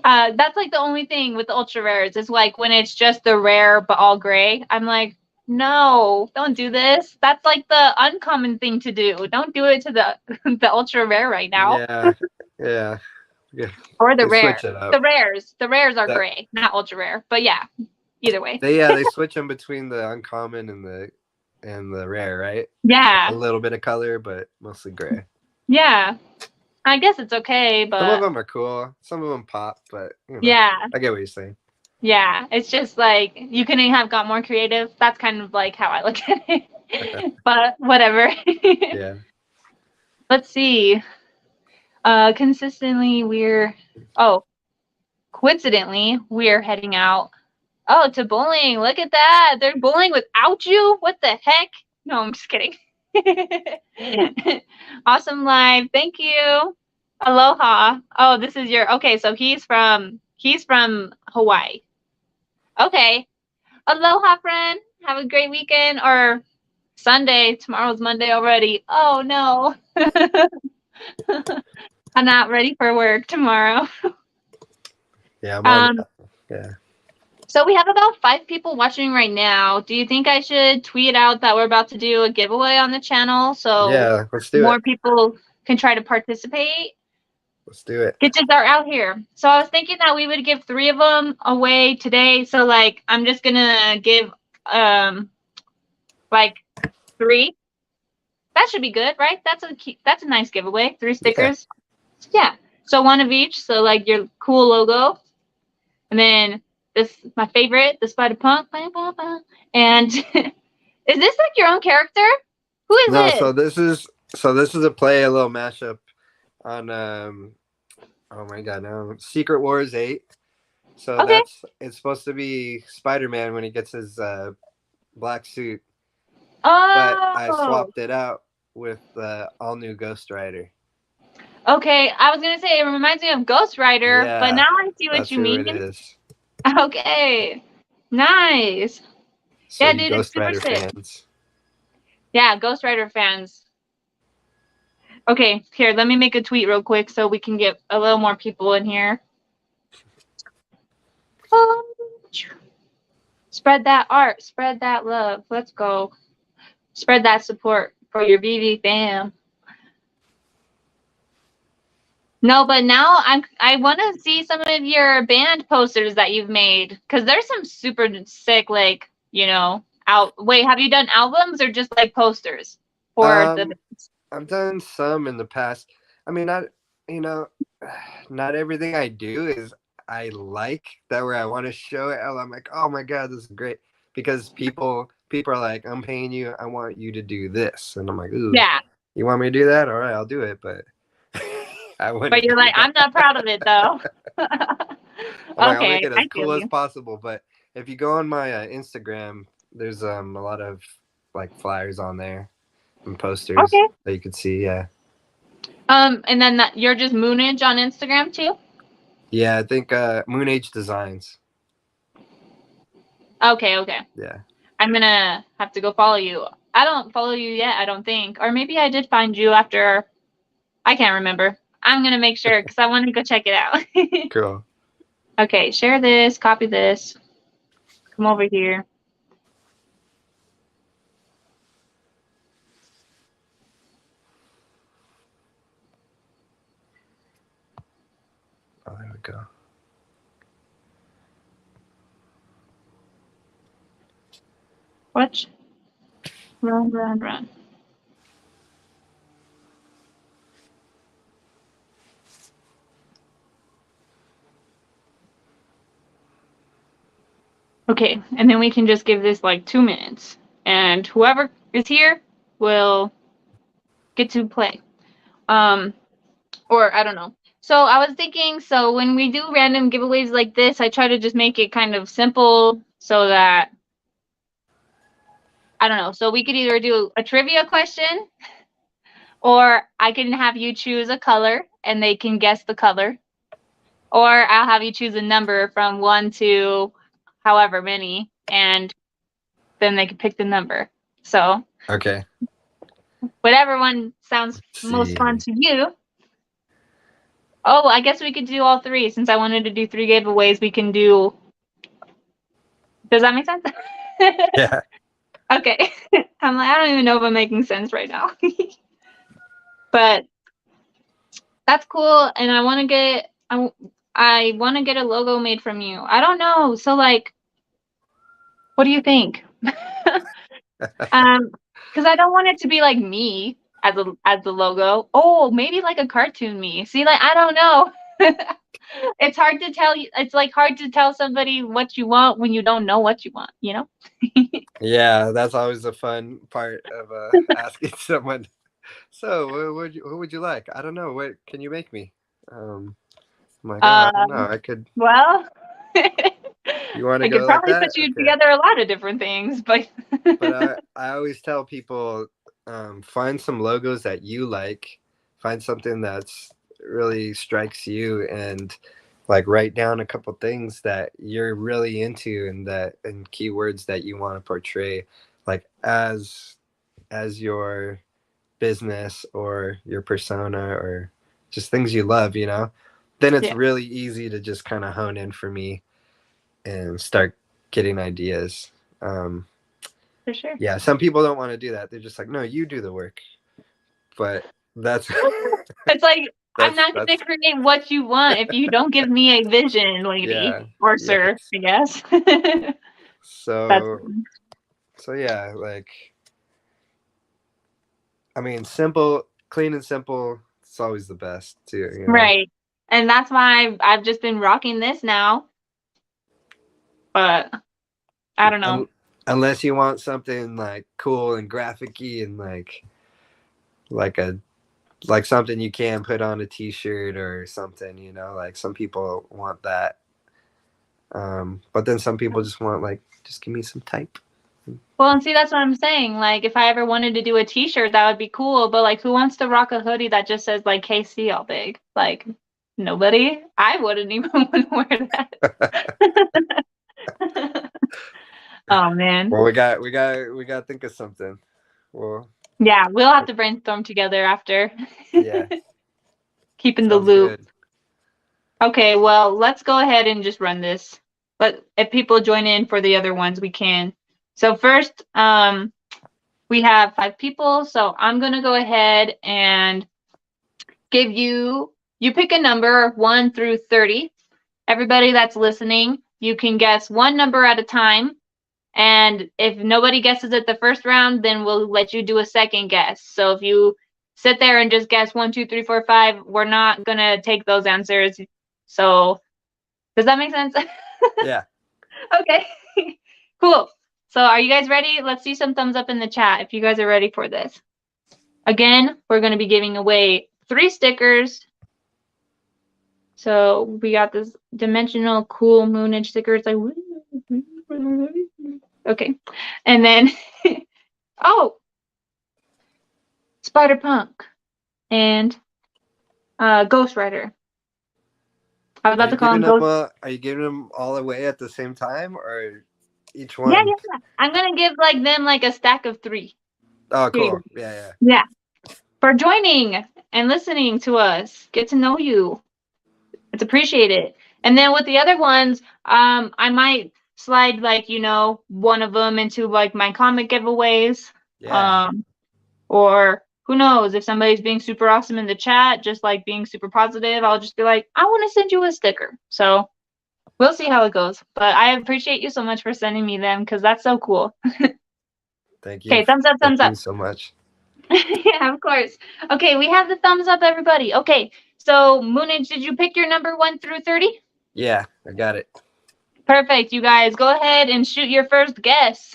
That's like the only thing with the ultra rares is like when it's just the rare but all gray. I'm like, no, don't do this. That's like the uncommon thing to do. Don't do it to the the ultra rare right now. Yeah, yeah. Yeah. Or the They rare. switch it up. The rares are That gray, not ultra rare. But yeah, either way. they switch them between the uncommon and the rare, right? A Yeah, little bit of color, but mostly gray. yeah. I guess it's okay, Some of but them are cool. Some of them pop, but yeah, I get what you're saying. yeah. It's just like you couldn't have got more creative. That's kind of like how I look at it. But whatever. Yeah. Let's see. Consistently oh, coincidentally, we're heading out. Oh, to bowling. Look at that. They're bowling without you? What the heck? No, I'm just kidding. Awesome live. Thank you. Aloha. Oh, this is your okay, so he's from Hawaii. Okay. Aloha, friend. Have a great weekend or Sunday. Tomorrow's Monday already. Oh no. I'm not ready for work tomorrow. Yeah, I'm on. Um, Yeah. so we have about 5 people watching right now. Do you think I should tweet out that we're about to do a giveaway on the channel so Yeah, let's do it. more people can try to participate? Let's do it. Kitchens are out here. So I was thinking that we would give 3 of them away today. So like I'm just gonna give like 3. That should be good, right? That's a nice giveaway. 3 Yeah. stickers. Yeah. So 1 of each. So like your cool logo. And then this my favorite, the Spider Punk. And is this like your own character? Who is No, this? this is a little mashup on oh my god, no, Secret Wars 8. So Okay. it's supposed to be Spider-Man when he gets his black suit, but I Oh. swapped it out with all new Ghost Rider. Okay. I was gonna say it reminds me of Ghost Rider, but Yeah, now I see what that's you who mean. it is. Okay. Nice. So Yeah, you dude, it's Ghost super Rider sick. fans. Yeah, Ghost Rider fans. Okay, here, let me make a tweet real quick so we can get a little more people in here. Spread that art. Spread that love. Let's go. Spread that support for your VV fam. No, but now I want to see some of your band posters that you've made because there's some super sick, like, out. Wait, have you done albums or just like posters for the? I've done some in the past. I mean, not you know, not everything I do is I like that where I want to show it. I'm like, oh my god, this is great because people are like, I'm paying you, I want you to do this, and I'm like, ooh, Yeah, you want me to do that? All right, I'll do it, but I but wouldn't you're do like, I'm that. not proud of it though. I'm like, I'll make Okay, it as I feel cool as you. possible. But if you go on my Instagram, there's a lot of like flyers on there and posters Okay. that you could see. Yeah. And then you're just Moonage on Instagram too? Yeah, I think Moonage Designs. Okay, okay. Yeah. I'm gonna have to go follow you. I don't follow you yet, I don't think. Or maybe I did find you after. I can't remember. I'm gonna make sure because I want to go check it out. Cool. Okay, share this, copy this. Come over here. Oh, there we go. Watch. Run, run, run. Okay, and then we can just give this like 2 minutes. And whoever is here will get to play. Or I don't know. So I was thinking, so when we do random giveaways like this, I try to just make it kind of simple so that I don't know. So we could either do a trivia question or I can have you choose a color and they can guess the color. Or I'll have you choose a number from 1 to however many and then they can pick the number. So Okay. whatever one sounds Let's most see. fun to you. Oh, I guess we could do all three. Since I wanted to do 3 giveaways, we can do. Does that make sense? Yeah. Okay. I'm like, I don't even know if I'm making sense right now. But that's cool. And I want to get a logo made from you. I don't know. So like, what do you think? Because I don't want it to be like me as the logo. Oh, maybe like a cartoon me. See, like I don't know. It's hard to tell you. It's like hard to tell somebody what you want when you don't know what you want. You know? Yeah, that's always the fun part of asking someone. So, who would you like? I don't know. What can you make me? I'm like, oh, I don't know. Um. I could. Well, You want to I could go like probably that? put you Okay. together a lot of different things, but But I always tell people, find some logos that you like, find something that's really strikes you, and like write down a couple things that you're really into and keywords that you want to portray, like as your business or your persona or just things you love. Then it's yeah, really easy to just kind of hone in for me and start getting ideas. Um, for sure. yeah, some people don't want to do that. They're just like, no, you do the work. But that's It's like I'm not going that's to create what you want if you don't give me a vision, lady yeah, or yes. sir. I guess. That's So yeah, like I mean, simple, clean and simple. It's always the best too. right, and that's why I've just been rocking this now. But I don't know. Unless you want something like cool and graphic-y and like a like something you can put on a t-shirt or something. Like some people want that. But then some people just want like, just give me some type. Well, and see, that's what I'm saying. Like, if I ever wanted to do a T-shirt, that would be cool. But like, who wants to rock a hoodie that just says like KC all big? Like, nobody. I wouldn't even want to wear that. Oh man. Well, we got to think of something. Well, Yeah, we'll have to brainstorm together after. yeah, Keep in the sounds loop. good. Okay, well, let's go ahead and just run this. but if people join in for the other ones, we can. So first, we have 5 people. So I'm gonna go ahead and give you pick a number 1 through 30. Everybody that's listening, you can guess one number at a time. And if nobody guesses it the first round, then we'll let you do a second guess. So if you sit there and just guess 1, 2, 3, 4, 5, we're not gonna take those answers. So does that make sense? Yeah. Okay. Cool. So are you guys ready? Let's see some thumbs up in the chat if you guys are ready for this. Again, we're going to be giving away 3 stickers. So we got this dimensional cool Moonage sticker. It's like, okay. And then, oh, Spider Punk and Ghost Rider. I was about to call him Ghost. Are you giving them all away at the same time, or each Yeah, one? yeah. I'm going to give like them like a stack of 3. Oh, Here you cool. go. Yeah. Yeah. For joining and listening to us. Get to know you. It's appreciated. And then with the other ones, I might slide like, one of them into like my comic giveaways. Yeah. Or who knows, if somebody's being super awesome in the chat, just like being super positive, I'll just be like, I want to send you a sticker. So we'll see how it goes. But I appreciate you so much for sending me them because that's so cool. Thank you. Okay, thumbs up, thumbs Thank up. you so much. Yeah, of course. Okay, we have the thumbs up, everybody. Okay, so Moonage, did you pick your number 1 through 30? Yeah, I got it. Perfect, you guys. Go ahead and shoot your first guess.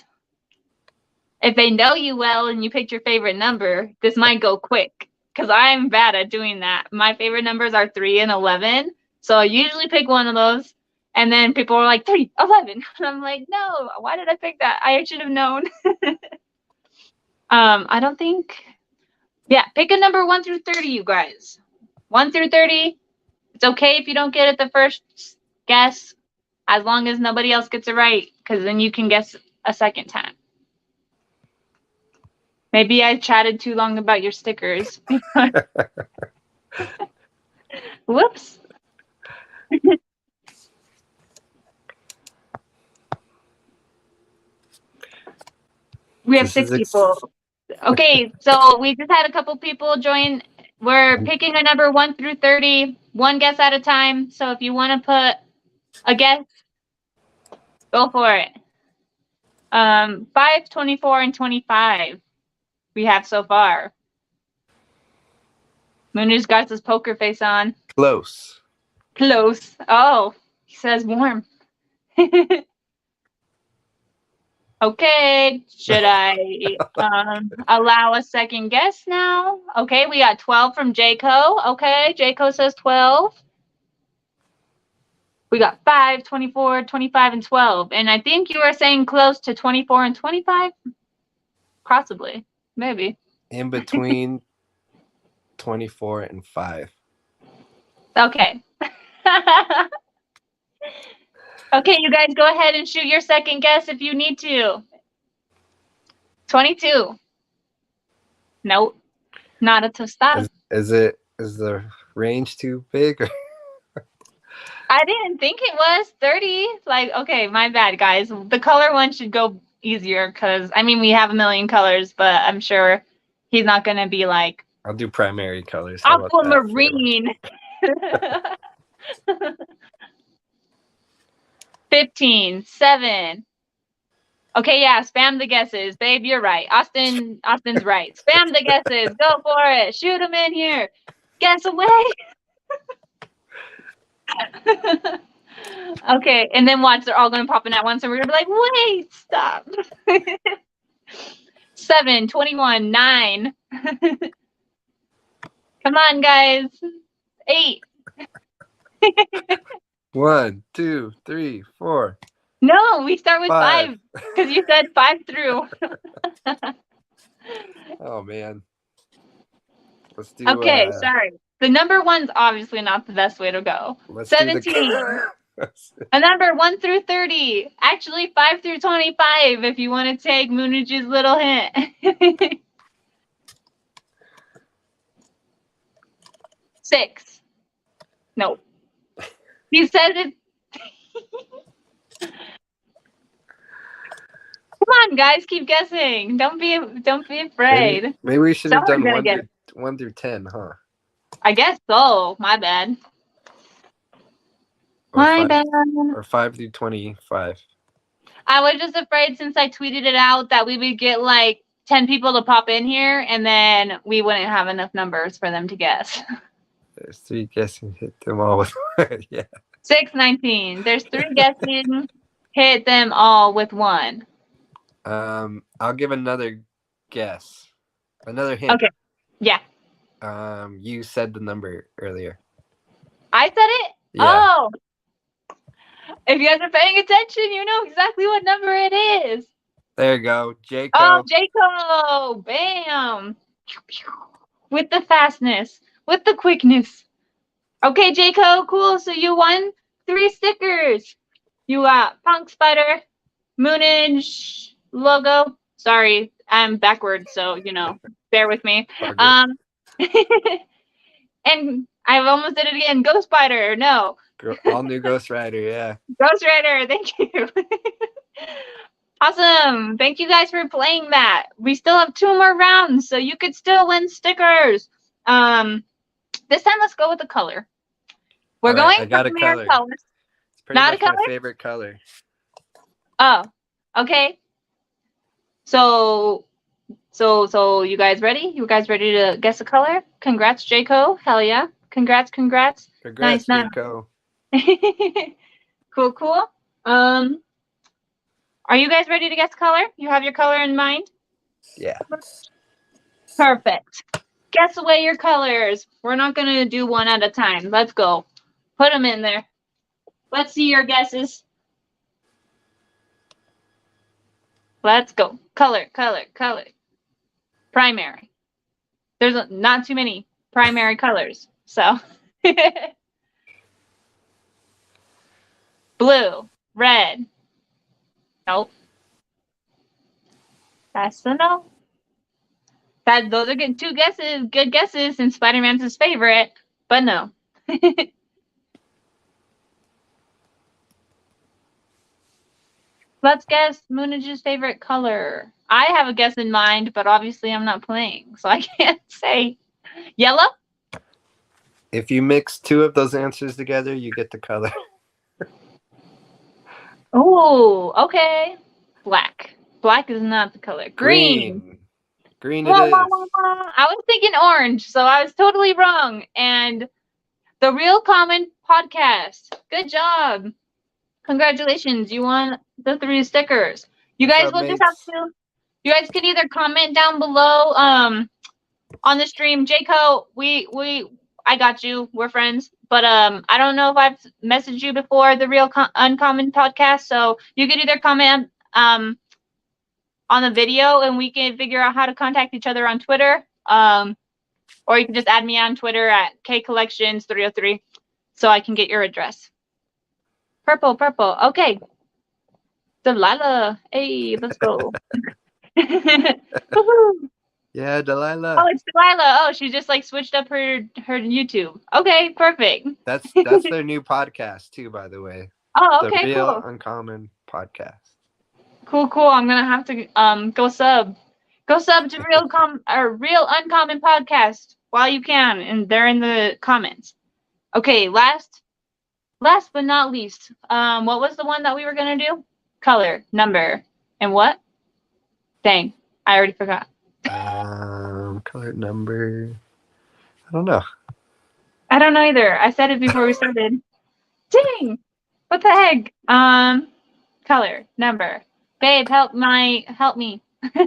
If they know you well and you picked your favorite number, this might go quick because I'm bad at doing that. My favorite numbers are 3 and 11. So I usually pick one of those. And then people are like, 3, 11. And I'm like, no, why did I pick that? I should have known. I don't think. Yeah, pick a number 1 through 30, you guys. 1 through 30. It's okay if you don't get it the first guess, as long as nobody else gets it right, because then you can guess a second time. Maybe I chatted too long about your stickers. Whoops. We have 6 people. Okay, so we just had a couple people join. We're picking a number 1 through 30, one guess at a time. So if you want to put a guess, go for it. 5, 24, and 25 we have so far. Moonage got his poker face on. Close. Close. Oh, he says warm. Okay, should I allow a second guess now? Okay, we got 12 from Jayco. Okay, Jayco says 12. We got 5, 24, 25, and 12. And I think you were saying close to 24 and 25? Possibly. Maybe. In between 24 and 5. Okay. Okay, you guys go ahead and shoot your second guess if you need to. 22. Nope. Not a tostada. Is the range too big? I didn't think it was 30. Like, okay, my bad, guys. The color one should go easier because, I mean, we have a million colors, but I'm sure he's not going to be like I'll do primary colors. How about that? aquamarine. 15, 7. Okay, yeah, spam the guesses. Babe, you're right. Austin's right. Spam the guesses. Go for it. Shoot them in here. Guess away. Okay, and then watch, they're all going to pop in at once, and we're going to be like, wait, stop. 7, 21, 9. Come on, guys. 8. 1, 2, 3, 4. No, we start with 5 because you said 5 through. Oh man. Let's do. Okay, sorry. The number 1's obviously not the best way to go. 17. A number 1 through 30. Actually, 5 through 25 if you want to take Moonage's little hint. 6. Nope. He said it. on, guys, keep guessing. Don't be afraid. Maybe we should have Someone's done gonna get. 1 through 10, huh? I guess so. My bad. Or My 5 bad. or 5 through 25. I was just afraid since I tweeted it out that we would get like 10 people to pop in here and then we wouldn't have enough numbers for them to guess. There's 3 guessing, hit them all with yeah. 619. There's 3 guessing. Hit them all with 1. I'll give another guess. Another hint. Okay. Yeah. You said the number earlier. I said it? Yeah. Oh. If you guys are paying attention, you know exactly what number it is. There you go. Jaco. Oh, Jaco. Bam. With the fastness. With the quickness. Okay, Jaco, cool. So you won 3 stickers. You got Punk Spider, Moonage logo. Sorry, I'm backwards, so bear with me. And I almost did it again. Ghost Spider, no. All new Ghost Rider, yeah. Ghost Rider, thank you. Awesome. Thank you guys for playing that. We still have 2 more rounds, so you could still win stickers. This time let's go with the color. We're going I got for a color. colors. It's pretty Not much a color? my favorite color. Oh, okay. So you guys ready? You guys ready to guess a color? Congrats, Jaco. Hell yeah. Congrats. Congrats, Nice. Jaco. Cool. Are you guys ready to guess color? You have your color in mind? Yeah. Perfect. Guess away your colors. We're not going to do one at a time. Let's go. Put them in there. Let's see your guesses. Let's go. Color. Primary. There's not too many primary colors. So. Blue. Red. Nope. That's a no. Those are good 2 guesses. Good guesses, since Spider-Man's his favorite. But no. Let's guess Moonage's favorite color. I have a guess in mind, but obviously I'm not playing, so I can't say. Yellow? If you mix 2 of those answers together, you get the color. Oh, okay. Black. Black is not the color. Green. Green it is. I was thinking orange, so I was totally wrong. And the Real Common Podcast. Good job. Congratulations. You won the 3 stickers. You guys will just have to. You guys can either comment down below on the stream. Jaco, I got you. We're friends. But I don't know if I've messaged you before, the Real Uncommon Podcast. So you can either comment on the video and we can figure out how to contact each other on Twitter. Or you can just add me on Twitter at kcollections303 so I can get your address. Purple. Okay. Delilah. Hey, let's go. Yeah, Delilah. Oh, it's Delilah. Oh, she just switched up her YouTube. Okay, perfect. That's their new podcast too, by the way. Oh, okay, the Real cool. Uncommon Podcast. Cool. I'm gonna have to go sub to Real Uncommon Podcast while you can, and they're in the comments. Okay, last but not least, what was the one that we were gonna do? Color, number, and what? Dang, I already forgot. Color, number. I don't know. I don't know either. I said it before we started. Dang, what the heck? Color, number. Babe, help me. Do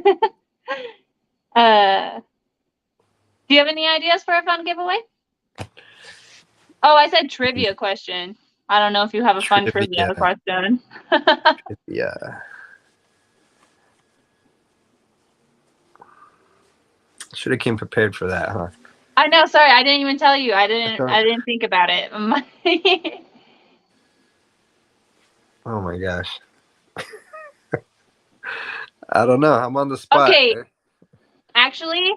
you have any ideas for a fun giveaway? Oh, I said trivia question. I don't know if you have a fun trivia question. Yeah. Should have came prepared for that, huh? I know. Sorry, I didn't even tell you. I didn't think about it. Oh my gosh. I don't know. I'm on the spot. Okay. Actually,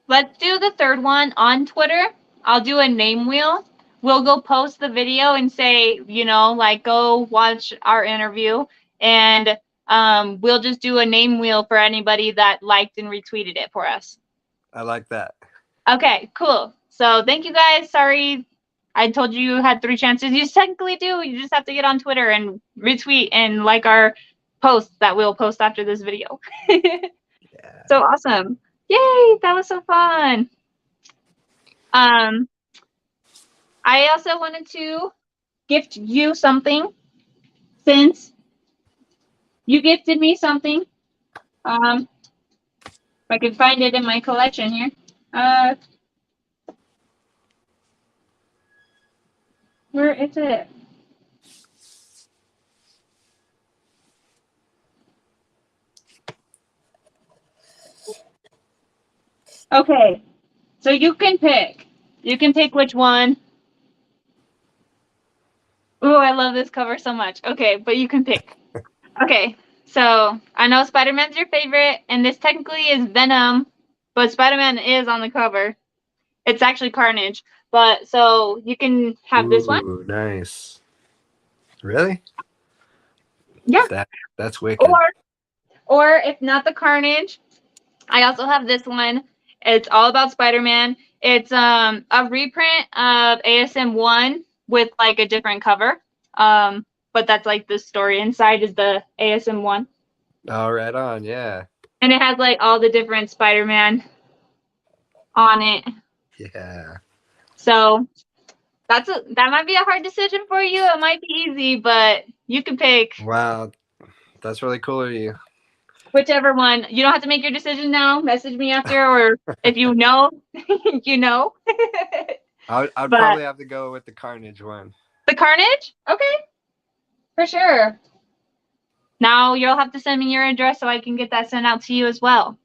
let's do the 3rd one on Twitter. I'll do a name wheel. We'll go post the video and say, go watch our interview. And we'll just do a name wheel for anybody that liked and retweeted it for us. I like that. Okay, cool. So thank you guys. Sorry, I told you had 3 chances. You technically do. You just have to get on Twitter and retweet and like our posts that we'll post after this video. Yeah. So awesome. Yay, that was so fun. I also wanted to gift you something since you gifted me something. If I can find it in my collection here. Where is it? Okay, so you can pick. You can pick which one. Ooh, I love this cover so much. Okay, but you can pick. Okay, so I know Spider-Man's your favorite, and this technically is Venom, but Spider-Man is on the cover. It's actually Carnage, but so you can have this one. Ooh, nice. Really? Yeah. That's wicked. Or if not the Carnage, I also have this one. It's all about Spider-Man. It's a reprint of ASM 1 with like a different cover. But that's like the story inside is the ASM 1. Oh, right on. Yeah. And it has like all the different Spider-Man on it. Yeah. So that might be a hard decision for you. It might be easy, but you can pick Wow. That's really cool of you. whichever one. You don't have to make your decision now. Message me after, or if you know, you know. I'd But probably have to go with the Carnage one. the Carnage? Okay, for sure. Now you'll have to send me your address so I can get that sent out to you as well.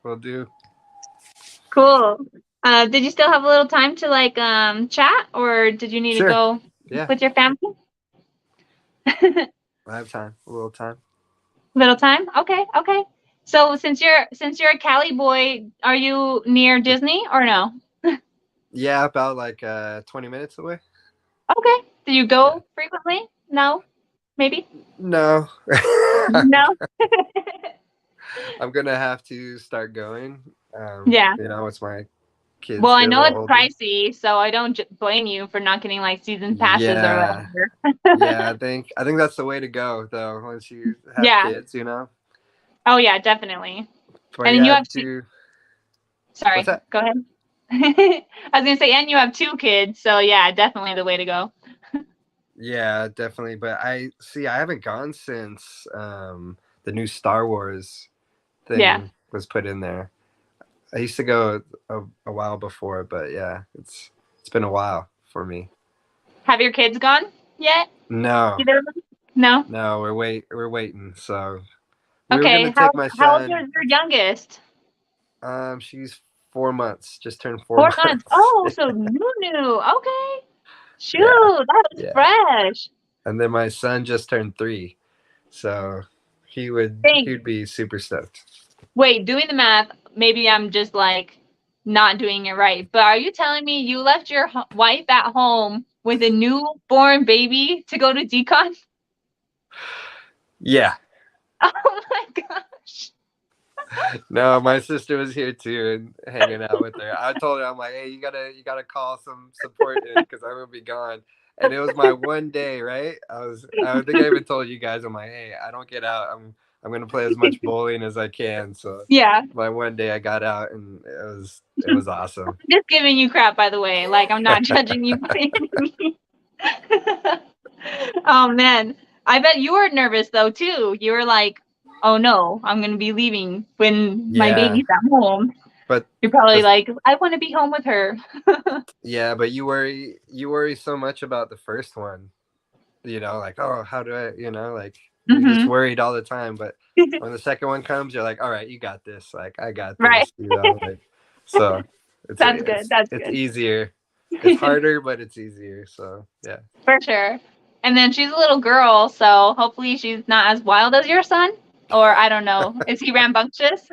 Will do. Cool. Did you still have a little time to like chat, or did you need to Sure. go Yeah. with your family? I have time. A little time. Little time? Okay, okay. So since you're a Cali boy, are you near Disney or no? Yeah, about like 20 minutes away. Okay. Do you Yeah. go frequently? No? Maybe? No. No? I'm gonna have to start going. Yeah. You know, it's my Well, kids I get a know little it's older. pricey, so I don't blame you for not getting like season passes or Yeah. whatever. Yeah, I think that's the way to go though, once you have Yeah. kids, you know. Oh yeah, definitely. But And then you yeah, have to what's sorry, that? go ahead. I was gonna say, and you have 2 kids, so yeah, definitely the way to go. Yeah, definitely. But I haven't gone since the new Star Wars Yeah. thing was put in there. I used to go a while before, but yeah, it's been a while for me. Have your kids gone yet? No, Either of them? No? no, we're waiting. So we were Okay. gonna take my How old is son. your youngest? She's 4 months, just turned four 4 months. months. Oh, so new. Okay. Yeah, Shoot, that was yeah. fresh. And then my son just turned 3, so Thank he'd be super stoked. Wait, doing the math, maybe I'm just like not doing it right. But are you telling me you left your wife at home with a newborn baby to go to decon? Yeah. Oh my gosh. No, my sister was here too and hanging out with her. I told her, I'm like, hey, you gotta call some support in because I'm gonna be gone. And it was my one day, right? I think I even told you guys, I'm like, hey, I don't get out. I'm gonna play as much bowling as I can. So Yeah. my one day I got out and it was awesome. Just giving you crap, by the way. Like, I'm not judging you by any means. Oh man. I bet you were nervous though too. You were like, oh no, I'm gonna be leaving when my Yeah, baby's at home. but You're probably that's, like, I want to be home with her. yeah, but you worry so much about the first one, you know, like, oh, how do I, you know, like you're just Hmm. worried all the time. But when the second one comes, you're like, all right, you got this. Like, I got Right. this, you know, like, so That's good. That's it's good. easier. It's harder, but it's easier. So yeah. For sure. And then she's a little girl, so hopefully she's not as wild as your son. Or I don't know. Is he rambunctious?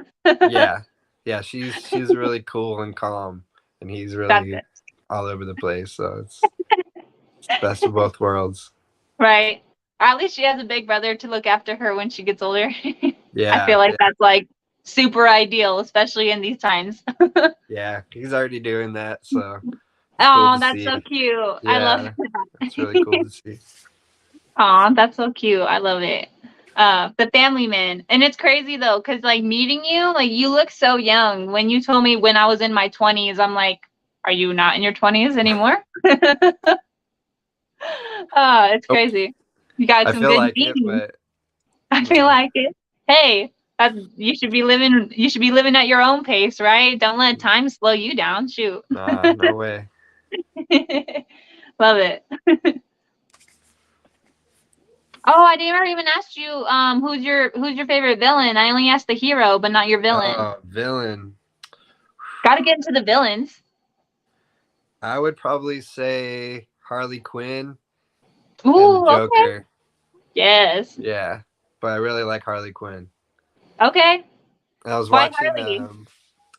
Yeah. Yeah. She's really cool and calm, and he's That's really good. all over the place. So it's the best of both worlds. Right. At least she has a big brother to look after her when she gets older. I Yeah, feel like yeah, that's like super ideal, especially in these times. yeah. He's already doing that, so it's cool Oh, to that's so see. cute. I love Yeah, it's really that. cool to see. Oh, that's so cute. I love it. The family man. And it's crazy though, because like meeting you, like you look so young. When you told me when I was in my 20s, I'm like, are you not in your 20s anymore? It's Nope. crazy. You got I some feel good like it, genes. but I feel no, like it. Hey, you should be living at your own pace, right? Don't let time slow you down. Shoot. nah, no way. Love it. Oh, I never even asked you who's your favorite villain? I only asked the hero, but not your villain. Oh, villain. Got to get into the villains. I would probably say Harley Quinn and the Ooh, okay. Joker. Yes. Yeah, but I really like Harley Quinn. Okay. I was Why watching Harley?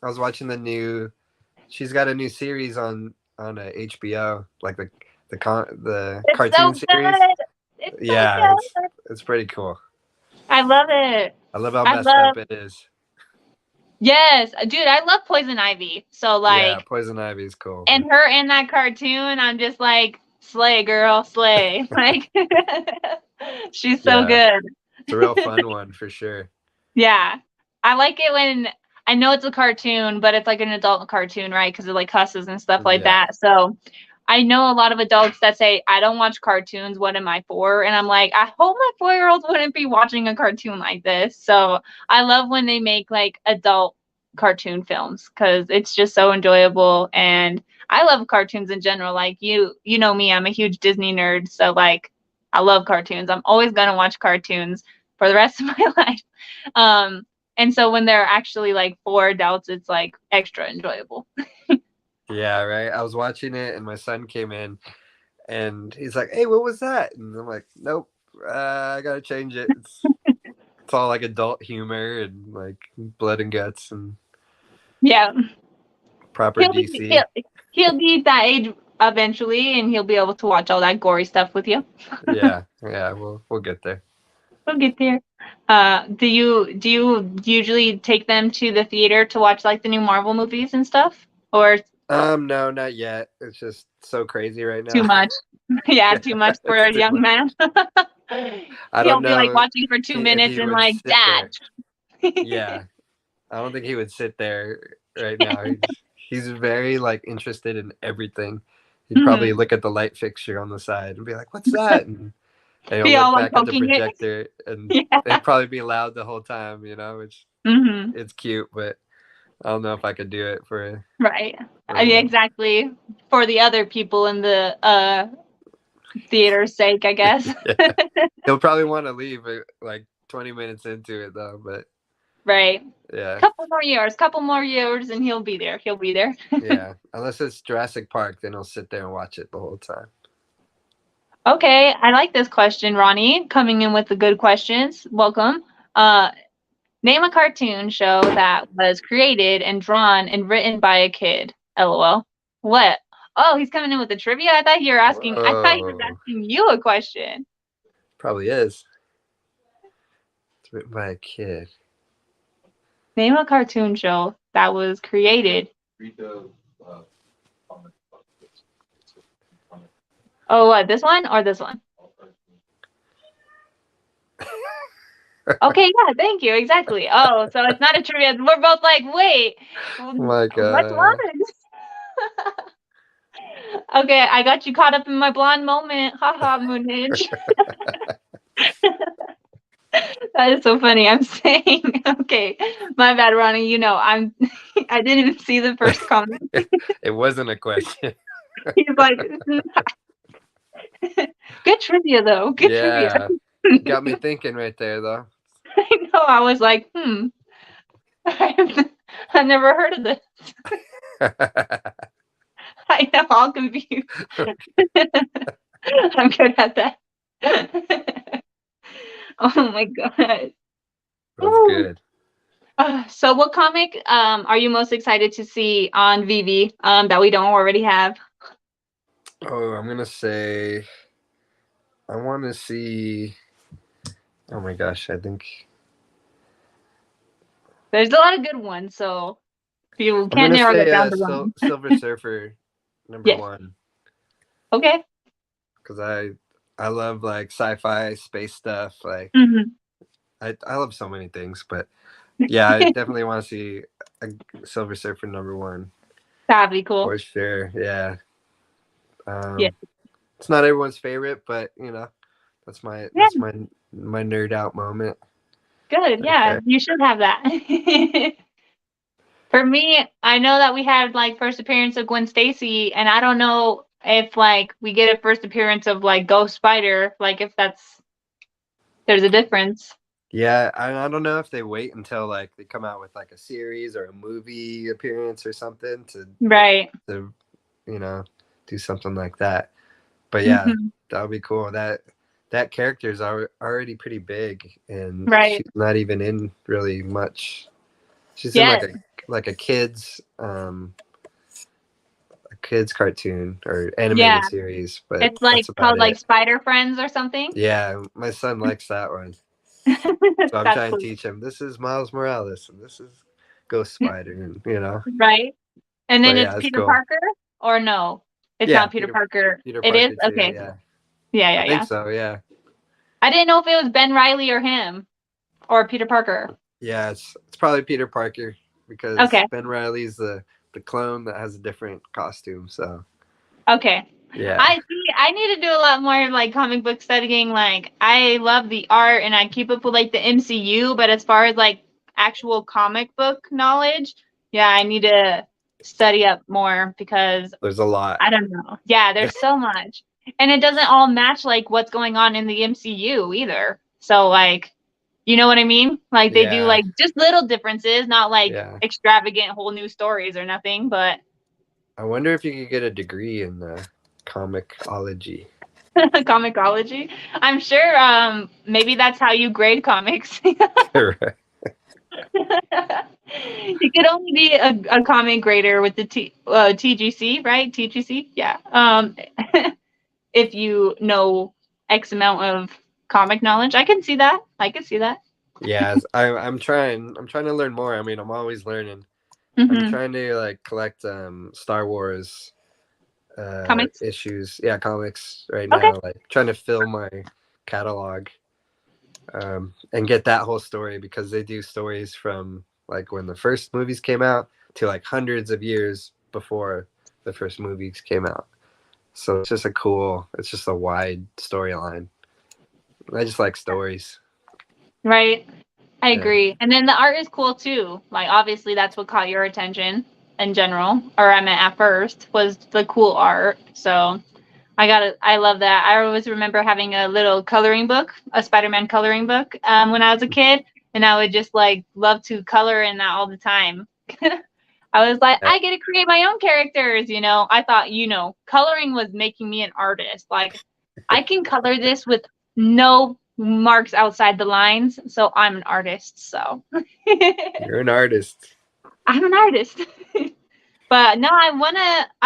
I was watching the new. She's got a new series on HBO, like the It's so cartoon series. good. It's so Yeah, good. it's pretty cool. I love it. I love how I messed up love it is. Yes, dude, I love Poison Ivy. So Yeah, like Poison Ivy is cool. and her in that cartoon, I'm just like, slay, girl, slay. Like, she's so Yeah, good. it's a real fun one for sure. Yeah. I like it when I know it's a cartoon, but it's like an adult cartoon, right? Because it like cusses and stuff like Yeah, that. So I know a lot of adults that say, I don't watch cartoons. What am I for? And I'm like, I hope my 4-year-old wouldn't be watching a cartoon like this. So I love when they make like adult cartoon films because it's just so enjoyable. And I love cartoons in general. Like you know me, I'm a huge Disney nerd. So like I love cartoons. I'm always gonna watch cartoons for the rest of my life. Um, and so when they're actually like for adults, it's like extra enjoyable. yeah, right. I was watching it, and my son came in, and he's like, "Hey, what was that?" And I'm like, "Nope, I gotta change it. It's all like adult humor and like blood and guts and Yeah. proper He'll be DC." he'll be that age eventually, and he'll be able to watch all that gory stuff with you. Yeah, yeah, we'll get there. We'll get there. Do you usually take them to the theater to watch like the new Marvel movies and stuff, or No, not yet. It's just so crazy right too now. much? Yeah, Yeah, too much for it's a too young much. man. I He'll don't be like know watching for two if minutes he and would like, sit Dad. there. Yeah, I don't think he would sit there right now. He's very like interested in everything. He'd probably Mhm. look at the light fixture on the side and be like, "What's that?" And he'll Be all look like back at the poking it. projector, and Yeah. it'd probably be loud the whole time, you know, which Hmm. it's cute, but I don't know if I could do it Right. for a month. Exactly. For the other people in the theater's sake, I guess. Yeah. He'll probably want to leave like 20 minutes into it though, but Right. yeah. Couple more years, and he'll be there. He'll be there. Yeah. Unless it's Jurassic Park, then he'll sit there and watch it the whole time. Okay, I like this question, Ronnie. Coming in with the good questions. Welcome. Uh, Name a cartoon show that was created and drawn and written by a kid. LOL. What? Oh, he's coming in with the trivia. I thought he was Whoa. asking you a question. Probably is. It's written by a kid. Name a cartoon show that was created. Oh, what? This one or this one? Okay, yeah, thank you. Exactly. Oh, so it's not a trivia. We're both like, wait, Oh my which god. one? Okay, I got you caught up in my blonde moment. Haha, Moonage. That is so funny. I'm saying, okay, my bad, Ronnie. You know, I didn't even see the first comment. It wasn't a question. He's like, good trivia though. Good trivia. Yeah. Got me thinking right there though. I know. I was like, I never heard of this. I know, all confused. I'm good at that. Oh my god. That's Woo. good. So what comic are you most excited to see on VV that we don't already have? Oh, I'm gonna say I want to see. Oh my gosh, I think There's a lot of good ones, so you I'm can't gonna narrow say it down to one. Silver Surfer number Yes. one Okay. because I love like sci-fi space stuff. Like Hmm. I love so many things, but yeah, I definitely want to see a Silver Surfer number one That'd be cool. for sure. Yeah, Yeah. um, it's not everyone's favorite, but Yeah. that's my nerd out moment Good. right Yeah. there. You should have that. For me, I know that we had like first appearance of Gwen Stacy, and I don't know if like we get a first appearance of like Ghost Spider, like if there's a difference. Yeah, I don't know if they wait until like they come out with like a series or a movie appearance or something Right. to you know do something like that. But yeah, Hmm. that would be cool. That character's already pretty big, and Right. she's not even in really much. She's in Yeah. like a kids cartoon or Yeah. animated series, but It's like that's about called like it. Spider Friends or something. Yeah, my son likes that one, so I'm That's trying to cool. teach him. This is Miles Morales, and this is Ghost Spider, and Right. And then But it's yeah, it's Peter cool. Parker, or no? It's Yeah, not Peter Parker. Peter It is? Parker too. Okay. Yeah, Yeah, I yeah, think yeah. so. Yeah, I didn't know if it was Ben Riley or him or Peter Parker. yeah, it's probably Peter Parker because Okay. Ben Riley's the clone that has a different costume. So Okay. yeah, I see. I need to do a lot more like comic book studying. Like I love the art and I keep up with like the MCU, but as far as like actual comic book knowledge, yeah, I need to study up more because there's a lot. I don't know. Yeah, there's so much. And it doesn't all match like what's going on in the MCU either. So like, you know what I mean? Like they do Yeah, like just little differences, not like yeah. extravagant whole new stories or nothing, but I wonder if you could get a degree in comicology. comicology. I'm sure maybe that's how you grade comics. Right. You could only be a comic grader with the TGC, right? TGC, yeah. If you know X amount of comic knowledge, I can see that. I can see that. Yeah, I'm trying. I'm trying to learn more. I mean, I'm always learning. I'm Hmm. trying to like collect Star Wars Comics. issues, yeah, comics right Okay. now, like trying to fill my catalog and get that whole story because they do stories from like when the first movies came out to like hundreds of years before the first movies came out. So it's just a wide storyline. I just like stories. Right. I Yeah. agree. And then the art is cool too. Like obviously that's what caught your attention in general, or I meant at first, was the cool art. So I love that. I always remember having a little coloring book, a Spider-Man coloring book, when I was a kid, and I would just like love to color in that all the time. I was like, Uh, I get to create my own characters, you know. I thought, you know, coloring was making me an artist. Like, I can color this with no marks outside the lines, so I'm an artist. So you're an artist. I'm an artist. But no, I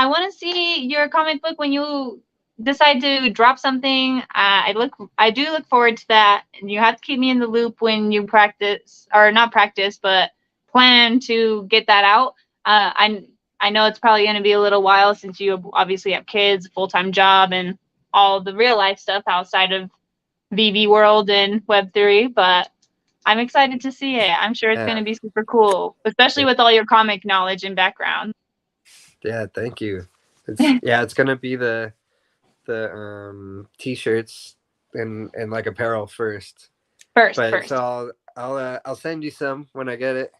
wanna see your comic book when you decide to drop something. I do look forward to that, and you have to keep me in the loop when you practice or not practice, but plan to get that out. I know it's probably going to be a little while since you obviously have kids, full time job, and all the real life stuff outside of VV World and Web3, but I'm excited to see it. I'm sure it's going Yeah. to be super cool, especially with all your comic knowledge and background. Yeah, thank you. It's gonna be the t-shirts and like apparel first. But so First. I'll send you some when I get it,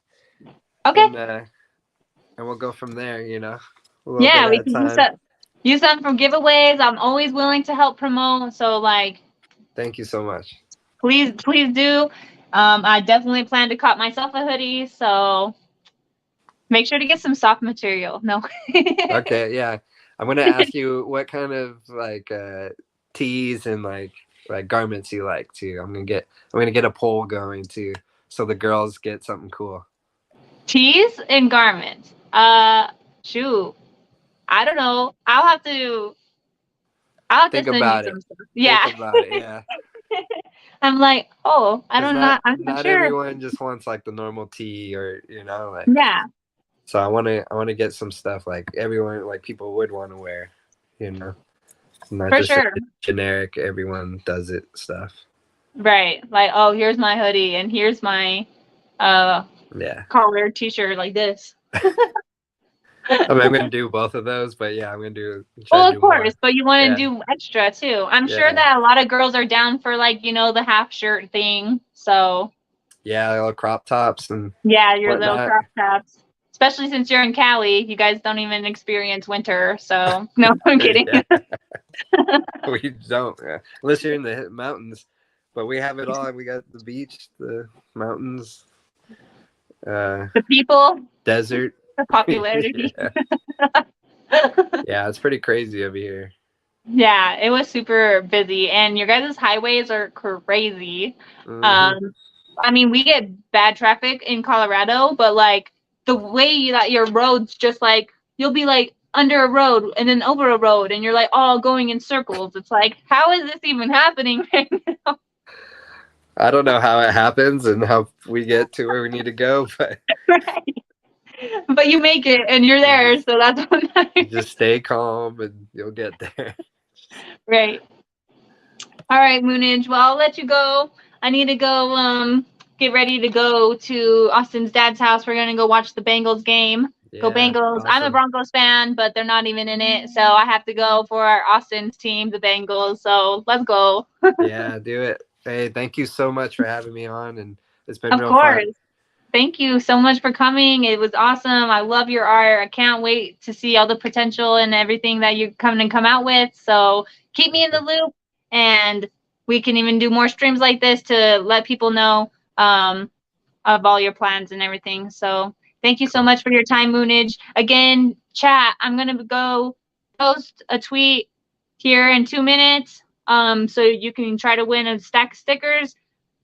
Okay. and we'll go from there. A little bit Yeah, at we a can time. use them for giveaways. I'm always willing to help promote. So like, Thank you so much. please do. I definitely plan to cop myself a hoodie. So make sure to get some soft material. No. Okay, yeah, I'm gonna ask you what kind of like tees and like garments you like too. I'm gonna get a poll going too, so the girls get something cool. Tees and garments. Shoot. I don't know. I'll have to. I'll have to Think send you about it. some stuff. Think Yeah. about it. Yeah. I'm like, oh, I Because don't know. I'm not not sure. everyone just wants like the normal tee or like. Yeah, So I want to get some stuff like everyone like people would want to wear, you know, not for just a sure. generic everyone does it stuff. Right. Like, oh, here's my hoodie and here's my uh Yeah. collared t-shirt like this. I mean, I'm gonna do both of those, but yeah, I'm gonna try Well, to of do course, more. but you want to Yeah. do extra too. I'm sure Yeah. that a lot of girls are down for like, the half shirt thing. So, Yeah, all crop tops and yeah, your little whatnot. crop tops. Especially since you're in Cali, you guys don't even experience winter. So, no, I'm kidding. Yeah, we don't unless you're in the mountains, but we have it all. We got the beach, the mountains, The people, desert. the popularity. Yeah. Yeah, it's pretty crazy over here. Yeah, it was super busy, and your guys' highways are crazy. Hmm. Um, I mean, we get bad traffic in Colorado, but like the way that your roads just like you'll be like under a road and then over a road, and you're like all going in circles. It's like, how is this even happening right now? I don't know how it happens and how we get to where we need to go, but Right. But you make it, and you're you there, just so that's what you matters. just stay calm and you'll get there. Right. All right, Moonage. Well, I'll let you go. I need to go get ready to go to Austin's dad's house. We're gonna go watch the Bengals game. Go Yeah, Bengals. I'm a awesome. Broncos fan, but they're not even in it. So I have to go for our Austin's team, the Bengals. So let's go. Yeah, do it. Hey, thank you so much for having me on, and it's been Of real fun. course. Thank you so much for coming. It was awesome. I love your art. I can't wait to see all the potential and everything that you come out with. So keep me in the loop, and we can even do more streams like this to let people know of all your plans and everything. So thank you so Cool. much for your time, Moonage. Again, chat, I'm going to go post a tweet here in 2 minutes. So you can try to win a stack of stickers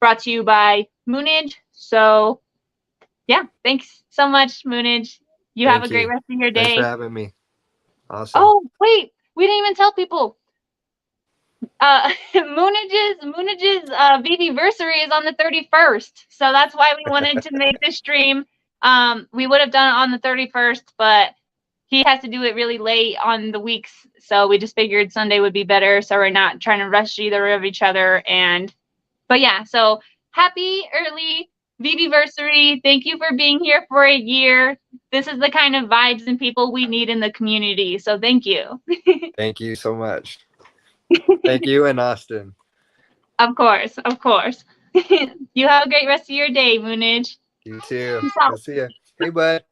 brought to you by Moonage. So yeah, thanks so much, Moonage. You have a Thank great you. rest of your Thanks for day. having me. Awesome. Oh, wait, we didn't even tell people. Moonage's VV-versary is on the 31st. So that's why we wanted to make this stream. We would have done it on the 31st, but he has to do it really late on the weeks. So we just figured Sunday would be better. So we're not trying to rush either of each other. But yeah, so happy early VV-versary. Thank you for being here for a year. This is the kind of vibes and people we need in the community. So thank you. Thank you so much. Thank you and Austin. Of course, of course. You have a great rest of your day, Moonage. You too. Peace out. I'll see you. Hey, bud.